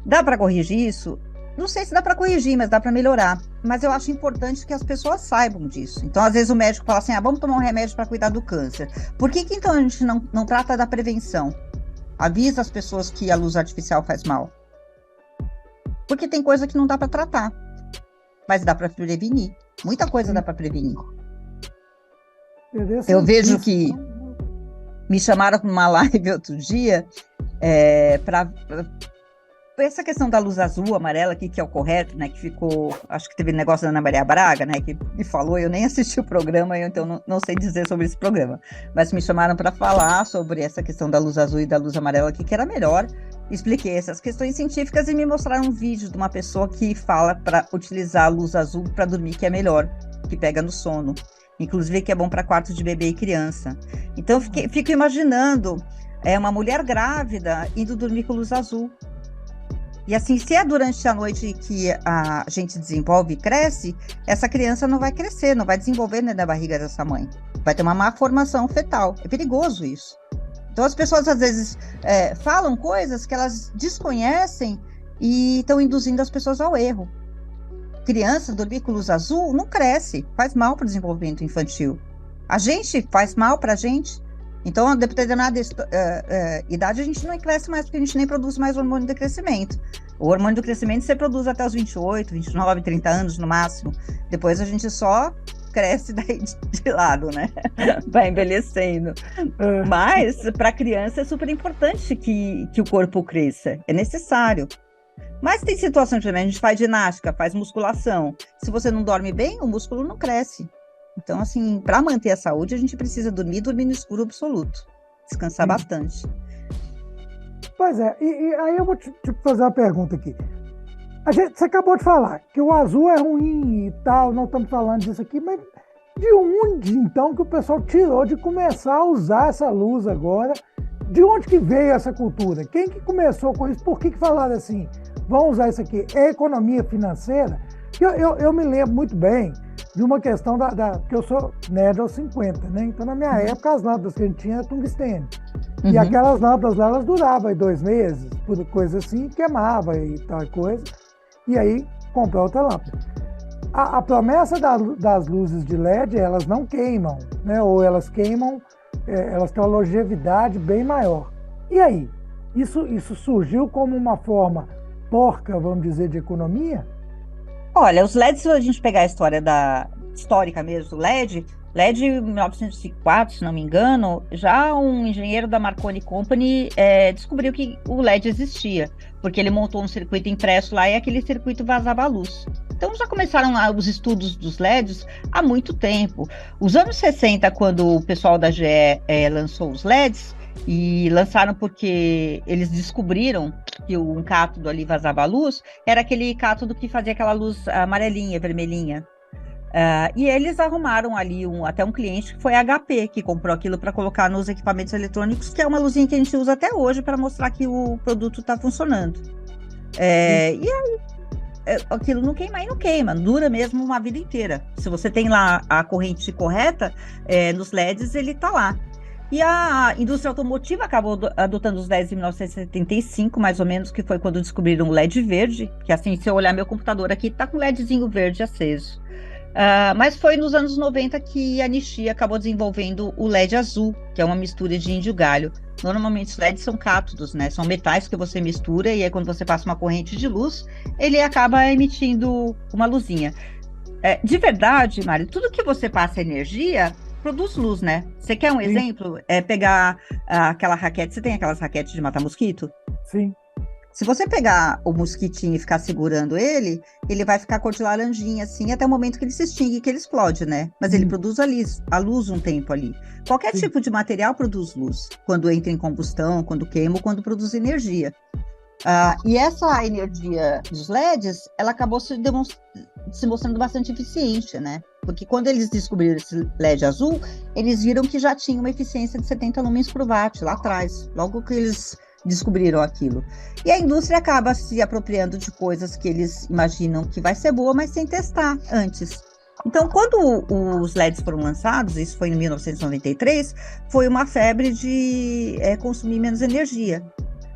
Dá para corrigir isso? Não sei se dá para corrigir, mas dá para melhorar. Mas eu acho importante que as pessoas saibam disso. Então, às vezes o médico fala assim, vamos tomar um remédio para cuidar do câncer. Por que então a gente não trata da prevenção? Avisa as pessoas que a luz artificial faz mal. Porque tem coisa que não dá para tratar, mas dá para prevenir. Muita coisa dá para prevenir. Eu vejo que me chamaram para uma live outro dia para essa questão da luz azul, amarela, que é o correto, né? Que ficou, acho que teve negócio da Ana Maria Braga, né? Que me falou, eu nem assisti o programa, então não sei dizer sobre esse programa. Mas me chamaram para falar sobre essa questão da luz azul e da luz amarela, que era melhor. Expliquei essas questões científicas e me mostraram um vídeo de uma pessoa que fala para utilizar a luz azul para dormir, que é melhor, que pega no sono. Inclusive que é bom para quarto de bebê e criança. Então eu fico imaginando uma mulher grávida indo dormir com luz azul. E assim, se é durante a noite que a gente desenvolve e cresce, essa criança não vai crescer, não vai desenvolver dentro da barriga dessa mãe. Vai ter uma má formação fetal. É perigoso isso. Então as pessoas às vezes falam coisas que elas desconhecem e estão induzindo as pessoas ao erro. Criança dormir com luz azul não cresce, faz mal para o desenvolvimento infantil. A gente faz mal para a gente. Então, a determinada idade, a gente não cresce mais, porque a gente nem produz mais hormônio de crescimento. O hormônio do crescimento você produz até os 28, 29, 30 anos no máximo. Depois a gente só cresce daí de lado, né? Vai envelhecendo. Mas, para a criança, é super importante que o corpo cresça. É necessário. Mas tem situações também, a gente faz ginástica, faz musculação. Se você não dorme bem, o músculo não cresce. Então, assim, para manter a saúde, a gente precisa dormir no escuro absoluto. Descansar bastante. Pois é, e aí eu vou te fazer uma pergunta aqui. Você acabou de falar que o azul é ruim e tal, não estamos falando disso aqui, mas de onde, então, que o pessoal tirou de começar a usar essa luz agora? De onde que veio essa cultura? Quem que começou com isso? Por que falaram assim, vamos usar isso aqui? É economia financeira? Eu me lembro muito bem de uma questão porque eu sou nerd aos 50, né? Então, na minha época, as lâmpadas que a gente tinha era tungstênio. E aquelas lâmpadas lá, elas duravam 2 meses, por coisa assim, queimava e tal coisa. E aí, comprou outra lâmpada. A promessa das luzes de LED, elas não queimam, né? Ou elas queimam, elas têm uma longevidade bem maior. E aí? Isso surgiu como uma forma porca, vamos dizer, de economia? Olha, os LEDs, se a gente pegar a história histórica mesmo do LED em 1904, se não me engano, já um engenheiro da Marconi Company descobriu que o LED existia, porque ele montou um circuito impresso lá e aquele circuito vazava a luz. Então já começaram os estudos dos LEDs há muito tempo. Os anos 60, quando o pessoal da GE lançou os LEDs, e lançaram porque eles descobriram que um cátodo ali vazava a luz, era aquele cátodo que fazia aquela luz amarelinha, vermelhinha. E eles arrumaram ali até um cliente que foi a HP, que comprou aquilo para colocar nos equipamentos eletrônicos, que é uma luzinha que a gente usa até hoje para mostrar que o produto está funcionando. E aí, aquilo não queima e não queima, dura mesmo uma vida inteira. Se você tem lá a corrente correta, nos LEDs ele está lá. E a indústria automotiva acabou adotando os LEDs em 1975, mais ou menos, que foi quando descobriram o LED verde, que assim, se eu olhar meu computador aqui, tá com LEDzinho verde aceso. Mas foi nos anos 90 que a Nichia acabou desenvolvendo o LED azul, que é uma mistura de índio e galho. Normalmente os LEDs são cátodos, né? São metais que você mistura e aí quando você passa uma corrente de luz, ele acaba emitindo uma luzinha. De verdade, Mário, tudo que você passa energia produz luz, né? Você quer um exemplo? Pegar aquela raquete, você tem aquelas raquetes de matar mosquito? Sim. Se você pegar o mosquitinho e ficar segurando ele, ele vai ficar cor de laranjinha, assim, até o momento que ele se extingue, que ele explode, né? Mas ele produz a luz um tempo ali. Qualquer tipo de material produz luz, quando entra em combustão, quando queima ou quando produz energia. E essa energia dos LEDs, ela acabou se mostrando bastante eficiente, né? Porque quando eles descobriram esse LED azul, eles viram que já tinha uma eficiência de 70 lumens por watt lá atrás, logo que eles descobriram aquilo. E a indústria acaba se apropriando de coisas que eles imaginam que vai ser boa, mas sem testar antes. Então, quando os LEDs foram lançados, isso foi em 1993, foi uma febre de consumir menos energia.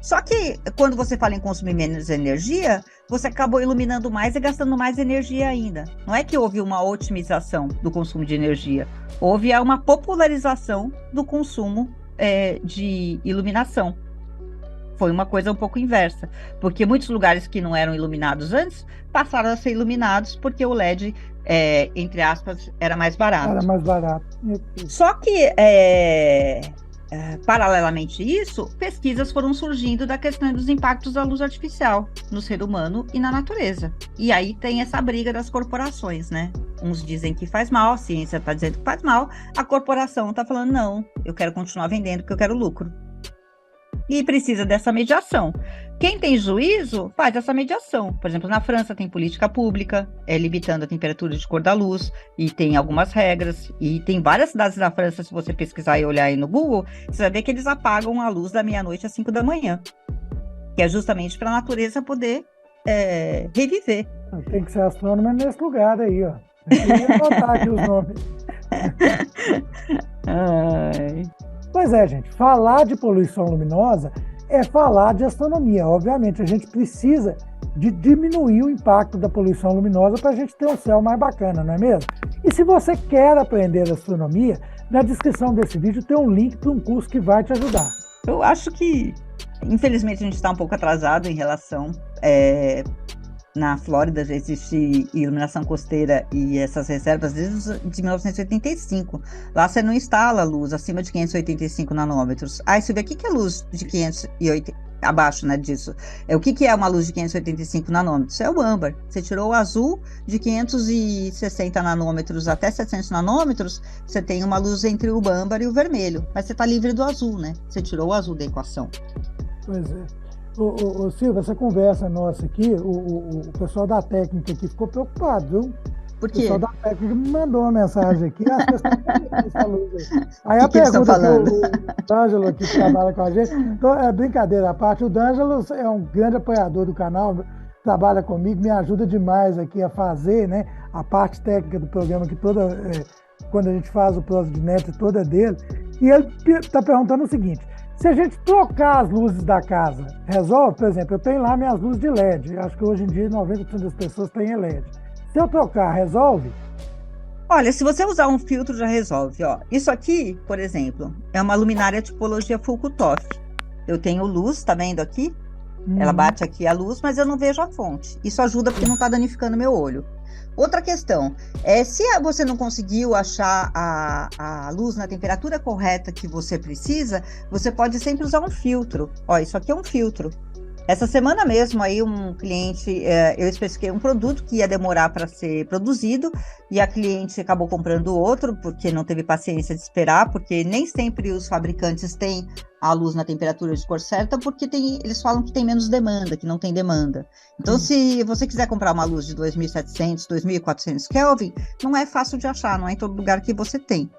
Só que, quando você fala em consumir menos energia, você acabou iluminando mais e gastando mais energia ainda. Não é que houve uma otimização do consumo de energia, houve uma popularização do consumo de iluminação. Foi uma coisa um pouco inversa, porque muitos lugares que não eram iluminados antes, passaram a ser iluminados porque o LED, entre aspas, era mais barato. Era mais barato. Só que, paralelamente a isso, pesquisas foram surgindo da questão dos impactos da luz artificial no ser humano e na natureza. E aí tem essa briga das corporações, né? Uns dizem que faz mal, a ciência está dizendo que faz mal, a corporação está falando, não, eu quero continuar vendendo porque eu quero lucro. E precisa dessa mediação. Quem tem juízo faz essa mediação. Por exemplo, na França tem política pública, limitando a temperatura de cor da luz, e tem algumas regras, e tem várias cidades na França, se você pesquisar e olhar aí no Google, você vai ver que eles apagam a luz da meia-noite às 5 da manhã, que é justamente para a natureza poder reviver. Tem que ser astrônomo nesse lugar aí, ó. Tem que anotar aqui os nomes. Ai... Pois é, gente, falar de poluição luminosa é falar de astronomia. Obviamente, a gente precisa de diminuir o impacto da poluição luminosa para a gente ter um céu mais bacana, não é mesmo? E se você quer aprender astronomia, na descrição desse vídeo tem um link para um curso que vai te ajudar. Eu acho que, infelizmente, a gente está um pouco atrasado em relação... Na Flórida já existe iluminação costeira e essas reservas desde 1985. Lá você não instala luz acima de 585 nanômetros. Aí você vê o que é luz de 580, abaixo, né, disso. O que é uma luz de 585 nanômetros? É o âmbar. Você tirou o azul de 560 nanômetros até 700 nanômetros, você tem uma luz entre o âmbar e o vermelho. Mas você está livre do azul, né? Você tirou o azul da equação. Pois é. Ô, Silvia, essa conversa nossa aqui, o pessoal da técnica aqui ficou preocupado, viu? Por quê? O pessoal da técnica me mandou uma mensagem aqui, as pessoas essa luz aí. Aí que a pergunta que o D'Angelo aqui que trabalha com a gente, então, brincadeira à parte, o D'Angelo é um grande apoiador do canal, trabalha comigo, me ajuda demais aqui a fazer, né, a parte técnica do programa, que toda, quando a gente faz o Prosa de Net, toda é dele, e ele está perguntando o seguinte: se a gente trocar as luzes da casa, resolve? Por exemplo, eu tenho lá minhas luzes de LED. Acho que hoje em dia 90% das pessoas têm LED. Se eu trocar, resolve? Olha, se você usar um filtro, já resolve. Ó, isso aqui, por exemplo, é uma luminária tipologia full cutoff. Eu tenho luz, tá vendo aqui? Ela bate aqui a luz, mas eu não vejo a fonte. Isso ajuda porque não está danificando meu olho. Outra questão, se você não conseguiu achar a luz na temperatura correta que você precisa, você pode sempre usar um filtro. Ó, isso aqui é um filtro. Essa semana mesmo, aí um cliente, eu especifiquei um produto que ia demorar para ser produzido, e a cliente acabou comprando outro, porque não teve paciência de esperar, porque nem sempre os fabricantes têm a luz na temperatura de cor certa, porque eles falam que tem menos demanda, que não tem demanda. Então, se você quiser comprar uma luz de 2.700, 2.400 Kelvin, não é fácil de achar, não é em todo lugar que você tem.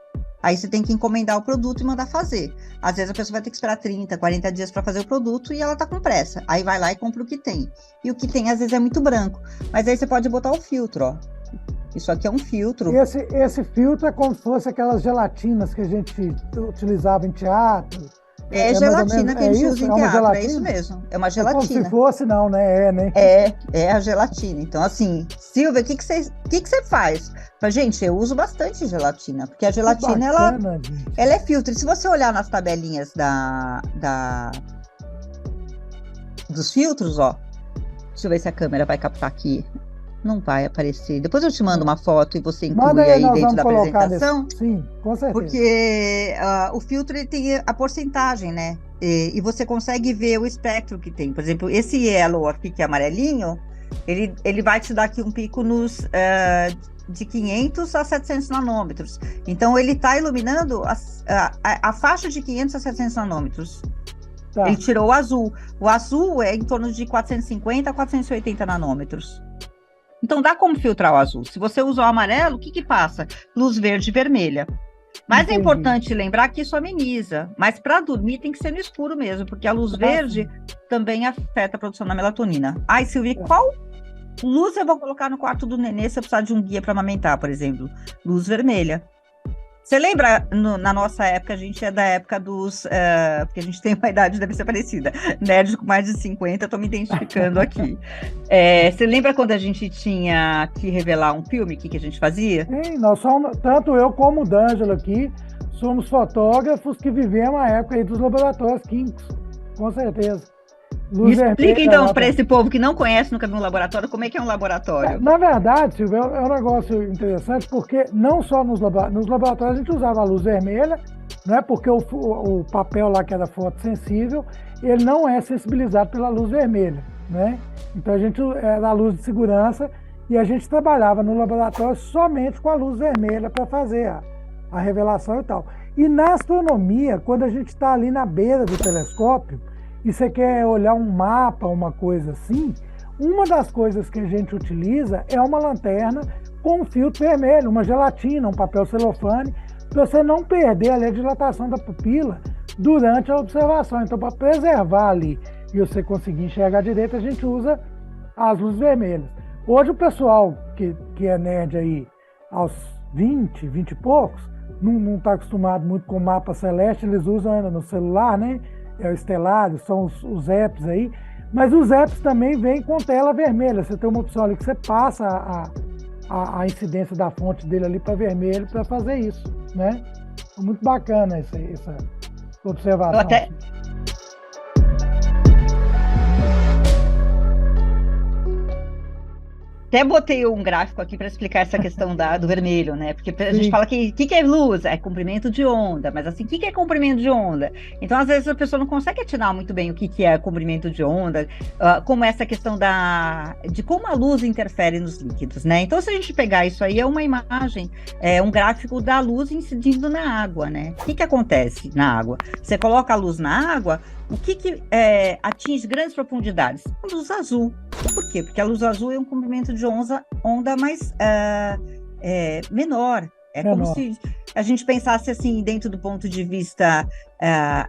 Aí você tem que encomendar o produto e mandar fazer. Às vezes a pessoa vai ter que esperar 30, 40 dias para fazer o produto e ela tá com pressa. Aí vai lá e compra o que tem. E o que tem às vezes é muito branco. Mas aí você pode botar o filtro, ó. Isso aqui é um filtro. Esse filtro é como se fosse aquelas gelatinas que a gente utilizava em teatro. É gelatina que a gente usa em teatro, é isso mesmo. É uma gelatina. É como se fosse, não, né? Né? É a gelatina. Então, assim, Silvia, o que você faz? Gente, eu uso bastante gelatina, porque a gelatina, bacana, ela é filtro. E se você olhar nas tabelinhas dos filtros, ó, deixa eu ver se a câmera vai captar aqui. Não vai aparecer. Depois eu te mando uma foto e você inclui aí dentro da apresentação. Sim, com certeza. Porque o filtro ele tem a porcentagem, né? e você consegue ver o espectro que tem. Por exemplo, esse yellow aqui, que é amarelinho, ele vai te dar aqui um pico de 500 a 700 nanômetros. Então, ele está iluminando a faixa de 500 a 700 nanômetros. Tá. Ele tirou o azul. O azul é em torno de 450 a 480 nanômetros. Então, dá como filtrar o azul. Se você usa o amarelo, o que passa? Luz verde e vermelha. Mas Entendi. É importante lembrar que isso ameniza. Mas para dormir tem que ser no escuro mesmo, porque a luz verde também afeta a produção da melatonina. Ai, Silvia, qual luz eu vou colocar no quarto do nenê se eu precisar de um guia para amamentar, por exemplo? Luz vermelha. Você lembra, na nossa época, a gente é da época dos... porque a gente tem uma idade, deve ser parecida. Nerd com mais de 50, estou me identificando aqui. Você lembra quando a gente tinha que revelar um filme? O que a gente fazia? Sim, nós somos, tanto eu como o D'Angelo aqui, somos fotógrafos que vivemos a época aí dos laboratórios químicos, com certeza. Me explica então para esse povo que não conhece, nunca viu um laboratório, como é que é um laboratório? Na verdade, Silvia, é um negócio interessante, porque não só nos laboratórios a gente usava a luz vermelha, né, porque o papel lá que era fotossensível, ele não é sensibilizado pela luz vermelha, né? Então a gente era a luz de segurança e a gente trabalhava no laboratório somente com a luz vermelha para fazer a revelação e tal. E na astronomia, quando a gente está ali na beira do telescópio, e você quer olhar um mapa, uma coisa assim, uma das coisas que a gente utiliza é uma lanterna com um filtro vermelho, uma gelatina, um papel celofane, para você não perder ali a dilatação da pupila durante a observação. Então, para preservar ali e você conseguir enxergar direito, a gente usa as luzes vermelhas. Hoje o pessoal que é nerd aí aos 20 e poucos, não está acostumado muito com mapa celeste, eles usam ainda no celular, né? É o estelário, são os apps aí, mas os apps também vêm com tela vermelha. Você tem uma opção ali que você passa a incidência da fonte dele ali para vermelho para fazer isso, né? Muito bacana essa observação. Até botei um gráfico aqui para explicar essa questão do vermelho, né? Porque a gente fala que é luz? É comprimento de onda, mas assim, o que é comprimento de onda? Então, às vezes, a pessoa não consegue atinar muito bem o que é comprimento de onda, como essa questão de como a luz interfere nos líquidos, né? Então, se a gente pegar isso aí, é uma imagem, um gráfico da luz incidindo na água, né? O que acontece na água? Você coloca a luz na água, o que atinge grandes profundidades? A luz azul. Por quê? Porque a luz azul é um comprimento de onda mais menor. Como se a gente pensasse assim, dentro do ponto de vista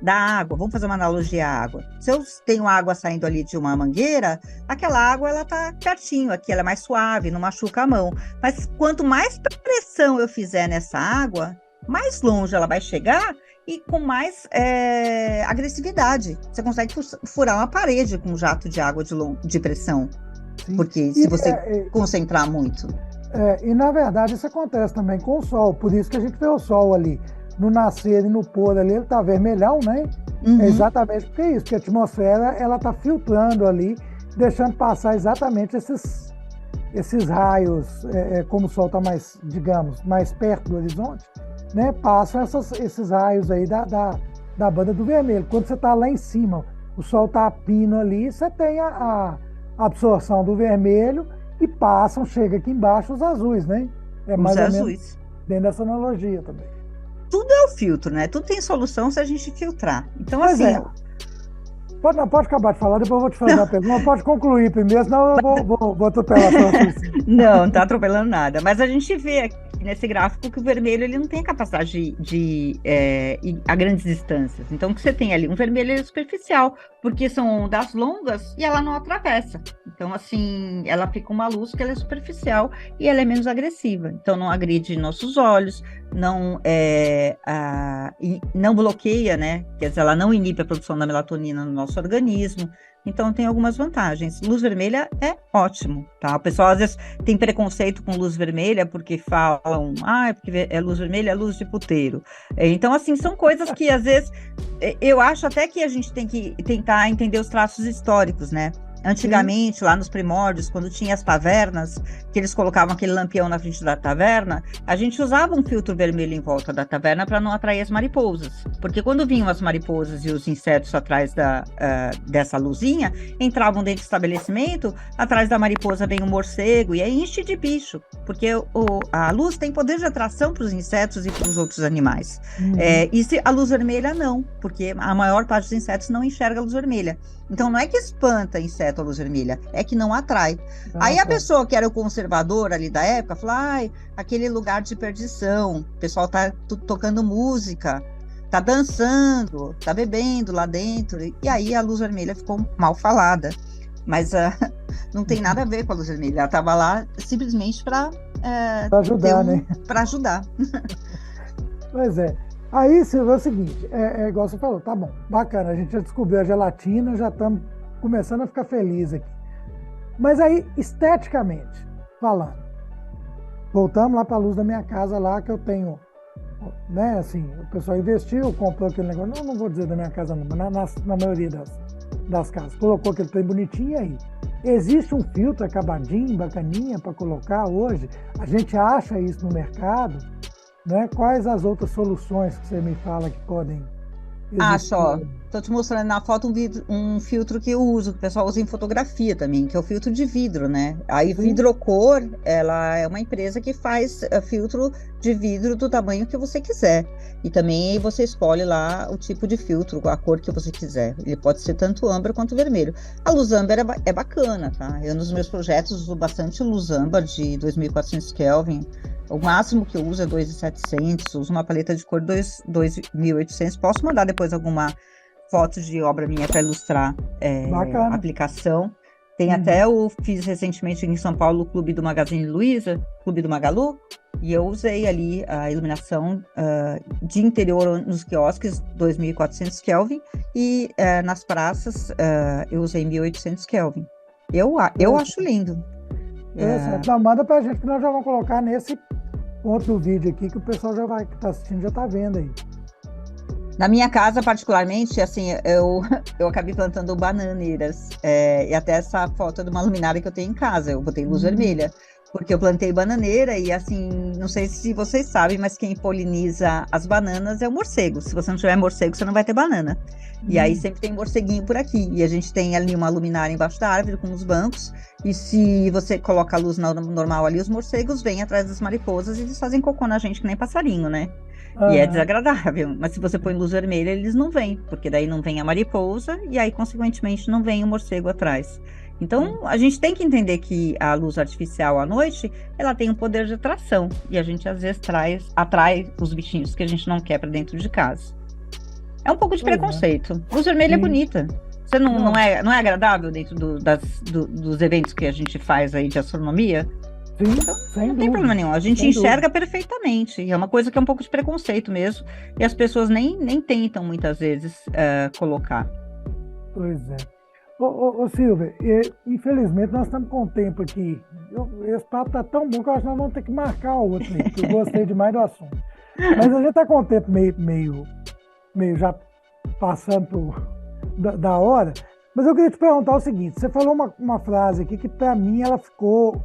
da água. Vamos fazer uma analogia à água. Se eu tenho água saindo ali de uma mangueira, aquela água ela está pertinho aqui, ela é mais suave, não machuca a mão. Mas quanto mais pressão eu fizer nessa água, mais longe ela vai chegar e com mais agressividade. Você consegue furar uma parede com um jato de água de pressão. Sim. Porque se você concentrar muito. E na verdade isso acontece também com o Sol. Por isso que a gente vê o Sol ali no nascer e no pôr ali, ele está vermelhão, né? Uhum. É exatamente porque é isso, porque a atmosfera ela está filtrando ali, deixando passar exatamente esses raios, como o Sol está mais, digamos, mais perto do horizonte, né? Passam esses raios aí da banda do vermelho. Quando você está lá em cima, o Sol está a pino ali, você tem a absorção do vermelho e chega aqui embaixo os azuis, né? É mais ou menos dentro dessa analogia também. Tudo é o filtro, né? Tudo tem solução se a gente filtrar. Então, pois assim... Pode acabar de falar, depois eu vou te fazer uma pergunta. Pode concluir primeiro, senão eu vou atropelar. Não está atropelando nada. Mas a gente vê aqui nesse gráfico que o vermelho ele não tem a capacidade de ir a grandes distâncias. Então, o que você tem ali? Um vermelho é superficial, porque são ondas longas e ela não atravessa. Então, assim, ela fica uma luz que ela é superficial e ela é menos agressiva. Então, não agride nossos olhos, não bloqueia, né? Quer dizer, ela não inibe a produção da melatonina no nosso organismo. Então, tem algumas vantagens. Luz vermelha é ótimo, tá? O pessoal, às vezes, tem preconceito com luz vermelha porque falam, porque luz vermelha é luz de puteiro. Então, assim, são coisas que, às vezes, eu acho até que a gente tem que tentar entender os traços históricos, né? Antigamente, lá nos primórdios, quando tinha as tavernas, que eles colocavam aquele lampião na frente da taverna, a gente usava um filtro vermelho em volta da taverna para não atrair as mariposas. Porque quando vinham as mariposas e os insetos atrás dessa luzinha, entravam dentro do estabelecimento, atrás da mariposa vem um morcego, e aí enche de bicho. Porque a luz tem poder de atração para os insetos e para os outros animais. E se a luz vermelha, não, porque a maior parte dos insetos não enxerga a luz vermelha. Então, não é que espanta inseto a luz vermelha, é que não atrai. Aí a pessoa que era o conservador ali da época, falou, aquele lugar de perdição, o pessoal tá tocando música, tá dançando, tá bebendo lá dentro, e aí a luz vermelha ficou mal falada. Mas não tem nada a ver com a luz vermelha, ela estava lá simplesmente para ajudar, né? Para ajudar. Pois é. Aí, Silvio, é o seguinte, é igual você falou, tá bom, bacana, a gente já descobriu a gelatina, já estamos começando a ficar felizes aqui. Mas aí, esteticamente falando, voltamos lá para a luz da minha casa lá, que eu tenho, né, assim, o pessoal investiu, comprou aquele negócio, não vou dizer da minha casa não, mas na maioria das casas, colocou aquele trem bonitinho, e aí? Existe um filtro acabadinho, bacaninha para colocar hoje? A gente acha isso no mercado? Né? Quais as outras soluções que você me fala que podem existir? Só. Estou te mostrando na foto um filtro que eu uso, que o pessoal usa em fotografia também, que é o filtro de vidro, né? A Vidrocor, ela é uma empresa que faz filtro de vidro do tamanho que você quiser. E também você escolhe lá o tipo de filtro, a cor que você quiser. Ele pode ser tanto âmbar quanto vermelho. A luz âmbar é bacana, tá? Eu nos meus projetos uso bastante luz âmbar de 2400 Kelvin. O máximo que eu uso é 2.700, uso uma paleta de cor 2.800. Posso mandar depois alguma foto de obra minha para ilustrar a aplicação. Tem até, eu fiz recentemente em São Paulo o Clube do Magazine Luiza, Clube do Magalu, e eu usei ali a iluminação de interior nos quiosques 2.400 Kelvin e nas praças eu usei 1.800 Kelvin. Eu acho lindo. Então, manda pra gente que nós já vamos colocar nesse ponto do vídeo aqui que o pessoal que tá assistindo já tá vendo aí. Na minha casa, particularmente, assim, eu acabei plantando bananeiras, e até essa foto de uma luminária que eu tenho em casa, eu botei luz vermelha, porque eu plantei bananeira e, assim, não sei se vocês sabem, mas quem poliniza as bananas é o morcego. Se você não tiver morcego, você não vai ter banana. E aí sempre tem morceguinho por aqui, e a gente tem ali uma luminária embaixo da árvore com os bancos, e se você coloca a luz normal ali, os morcegos vêm atrás das mariposas e eles fazem cocô na gente que nem passarinho, né? E é desagradável, mas se você põe luz vermelha, eles não vêm, porque daí não vem a mariposa e aí, consequentemente, não vem o morcego atrás. Então, a gente tem que entender que a luz artificial à noite, ela tem um poder de atração, e a gente, às vezes, atrai os bichinhos que a gente não quer para dentro de casa. É um pouco de preconceito. Luz vermelha é bonita. Você não é agradável dentro dos eventos que a gente faz aí de astronomia? Sim, então, não tem problema nenhum, a gente enxerga perfeitamente, é uma coisa que é um pouco de preconceito mesmo, e as pessoas nem tentam muitas vezes colocar. Pois é. Ô Silvia, infelizmente nós estamos com o tempo aqui, esse papo tá tão bom que eu acho que nós vamos ter que marcar o outro aí, porque eu gostei demais do assunto. Mas a gente tá com o tempo meio já passando da hora, mas eu queria te perguntar o seguinte, você falou uma frase aqui que para mim ela ficou...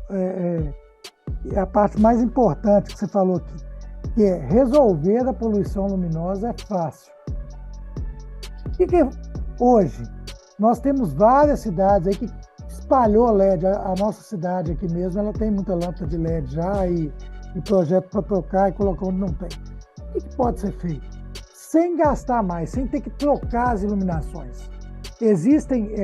É a parte mais importante que você falou aqui, que é resolver a poluição luminosa é fácil. E que hoje nós temos várias cidades aí que espalhou LED, a nossa cidade aqui mesmo, ela tem muita lâmpada de LED já e projeto para trocar e colocar onde não tem. O que pode ser feito? Sem gastar mais, sem ter que trocar as iluminações. Existem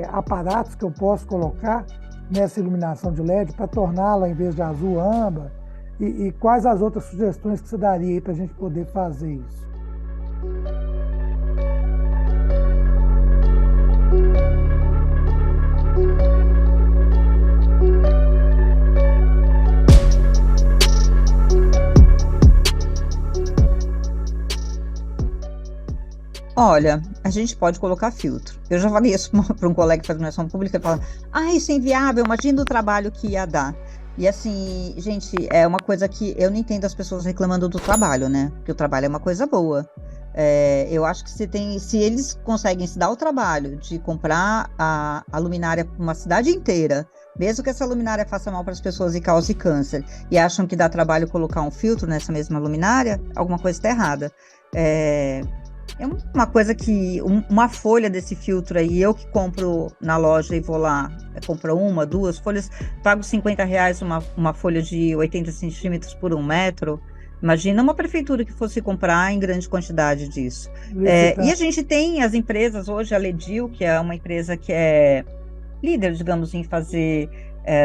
aparatos que eu posso colocar nessa iluminação de LED para torná-la, em vez de azul, âmbar? E quais as outras sugestões que você daria aí para a gente poder fazer isso? Olha, a gente pode colocar filtro. Eu já falei isso para um colega que faz iluminação pública e fala, isso é inviável, imagina o trabalho que ia dar. E assim, gente, é uma coisa que eu não entendo as pessoas reclamando do trabalho, né? Porque o trabalho é uma coisa boa. Eu acho que se eles conseguem se dar o trabalho de comprar a luminária para uma cidade inteira, mesmo que essa luminária faça mal para as pessoas e cause câncer, e acham que dá trabalho colocar um filtro nessa mesma luminária, alguma coisa está errada. É uma coisa que, uma folha desse filtro aí, eu que compro na loja e vou lá, compro 1, 2 folhas, pago R$ 50 uma folha de 80 centímetros por 1 metro. Imagina uma prefeitura que fosse comprar em grande quantidade disso. E a gente tem as empresas hoje, a Ledil, que é uma empresa que é líder, digamos, em fazer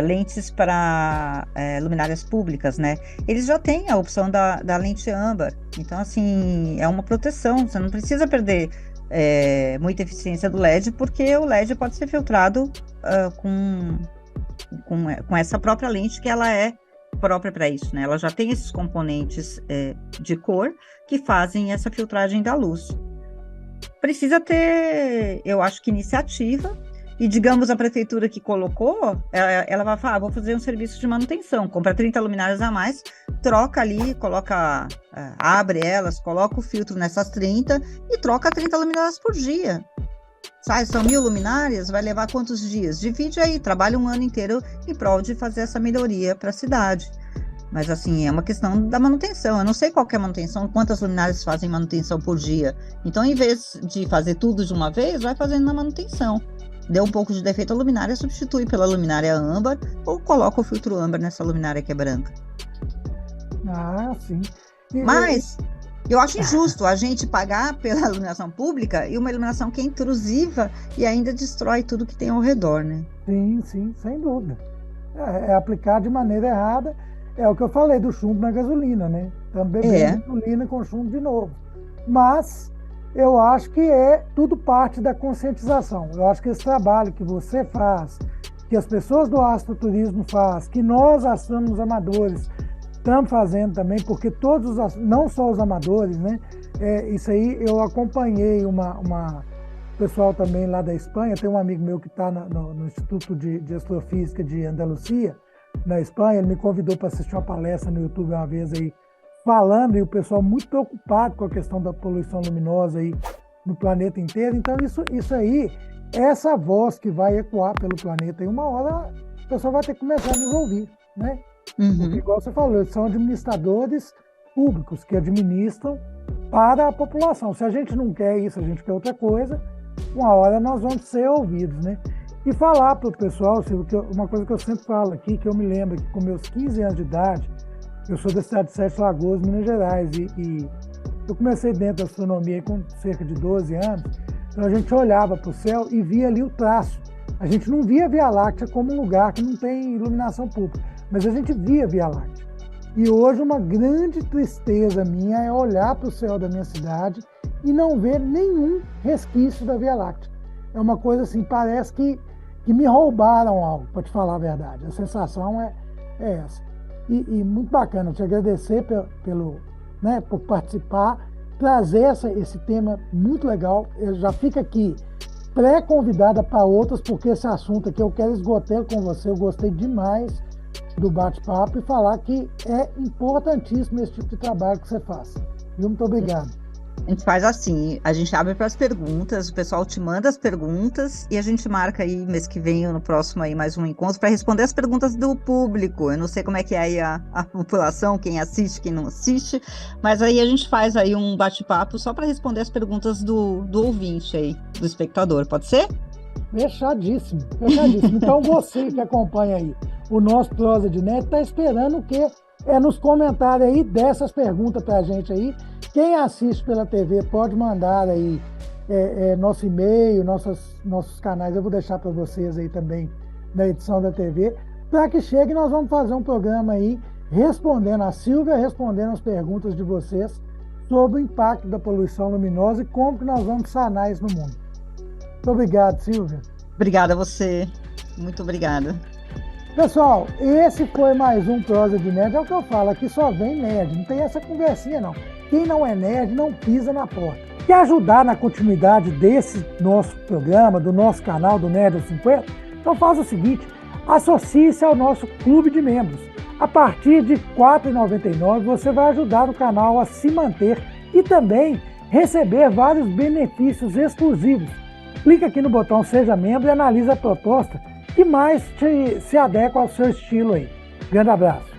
lentes para luminárias públicas, né? Eles já têm a opção da lente âmbar. Então, assim, é uma proteção. Você não precisa perder muita eficiência do LED, porque o LED pode ser filtrado com essa própria lente, que ela é própria para isso, né? Ela já tem esses componentes de cor que fazem essa filtragem da luz. Precisa ter, eu acho que iniciativa, e digamos a prefeitura que colocou, ela vai falar, vou fazer um serviço de manutenção, compra 30 luminárias a mais, troca ali, coloca, abre elas, coloca o filtro nessas 30 e troca 30 luminárias por dia. São 1.000 luminárias, vai levar quantos dias? Divide aí, trabalha um ano inteiro em prol de fazer essa melhoria para a cidade. Mas, assim, é uma questão da manutenção. Eu não sei qual que é a manutenção, quantas luminárias fazem manutenção por dia. Então, em vez de fazer tudo de uma vez, vai fazendo na manutenção. Deu um pouco de defeito a luminária, substitui pela luminária âmbar ou coloca o filtro âmbar nessa luminária que é branca. Ah, sim. Mas eu acho injusto a gente pagar pela iluminação pública e uma iluminação que é intrusiva e ainda destrói tudo que tem ao redor, né? Sim, sim, sem dúvida. É aplicar de maneira errada. É o que eu falei do chumbo na gasolina, né? Também gasolina com chumbo de novo. Mas eu acho que é tudo parte da conscientização. Eu acho que esse trabalho que você faz, que as pessoas do astroturismo fazem, que nós, astrônomos amadores, estamos fazendo também, porque todos, não só os amadores, né? Isso aí eu acompanhei uma pessoal também lá da Espanha, tem um amigo meu que está no Instituto de Astrofísica de Andalucia, na Espanha, ele me convidou para assistir uma palestra no YouTube uma vez aí, falando, e o pessoal muito preocupado com a questão da poluição luminosa aí no planeta inteiro. Então isso aí, essa voz que vai ecoar pelo planeta, e uma hora o pessoal vai ter que começar a nos ouvir, né? Uhum. Porque, igual você falou, eles são administradores públicos que administram para a população. Se a gente não quer isso, a gente quer outra coisa, uma hora nós vamos ser ouvidos, né? E falar para o pessoal, uma coisa que eu sempre falo aqui, que eu me lembro que com meus 15 anos de idade, eu sou da cidade de Sete Lagoas, Minas Gerais, e eu comecei dentro da astronomia com cerca de 12 anos, então a gente olhava para o céu e via ali o traço. A gente não via a Via Láctea como um lugar que não tem iluminação pública, mas a gente via a Via Láctea. E hoje uma grande tristeza minha é olhar para o céu da minha cidade e não ver nenhum resquício da Via Láctea. É uma coisa assim, parece que me roubaram algo, para te falar a verdade. A sensação é essa. E muito bacana, te agradecer por participar, trazer esse tema muito legal. Eu já fico aqui pré-convidada para outras, porque esse assunto aqui eu quero esgotar com você. Eu gostei demais do bate-papo e falar que é importantíssimo esse tipo de trabalho que você faz. Muito obrigado. A gente faz assim, a gente abre para as perguntas, o pessoal te manda as perguntas e a gente marca aí mês que vem ou no próximo aí mais um encontro para responder as perguntas do público. Eu não sei como é que é aí a população, quem assiste, quem não assiste, mas aí a gente faz aí um bate-papo só para responder as perguntas do ouvinte aí, do espectador, pode ser? Fechadíssimo, fechadíssimo. Então você que acompanha aí o nosso Prosa de Nerd está esperando o quê? Nos comentários aí dessas perguntas para a gente aí. Quem assiste pela TV pode mandar aí nosso e-mail, nossos canais. Eu vou deixar para vocês aí também na edição da TV, para que chegue. Nós vamos fazer um programa aí respondendo a Silvia, respondendo as perguntas de vocês sobre o impacto da poluição luminosa e como que nós vamos sanar isso no mundo. Muito obrigado, Silvia. Obrigada a você. Muito obrigada. Pessoal, esse foi mais um Prosa de Nerd. É o que eu falo, aqui só vem nerd, não tem essa conversinha não. Quem não é nerd não pisa na porta. Quer ajudar na continuidade desse nosso programa, do nosso canal do Nerd aos 50? Então faz o seguinte, associe-se ao nosso clube de membros. A partir de R$ 4,99 você vai ajudar o canal a se manter e também receber vários benefícios exclusivos. Clica aqui no botão Seja Membro e analisa a proposta que mais se adequa ao seu estilo aí. Grande abraço.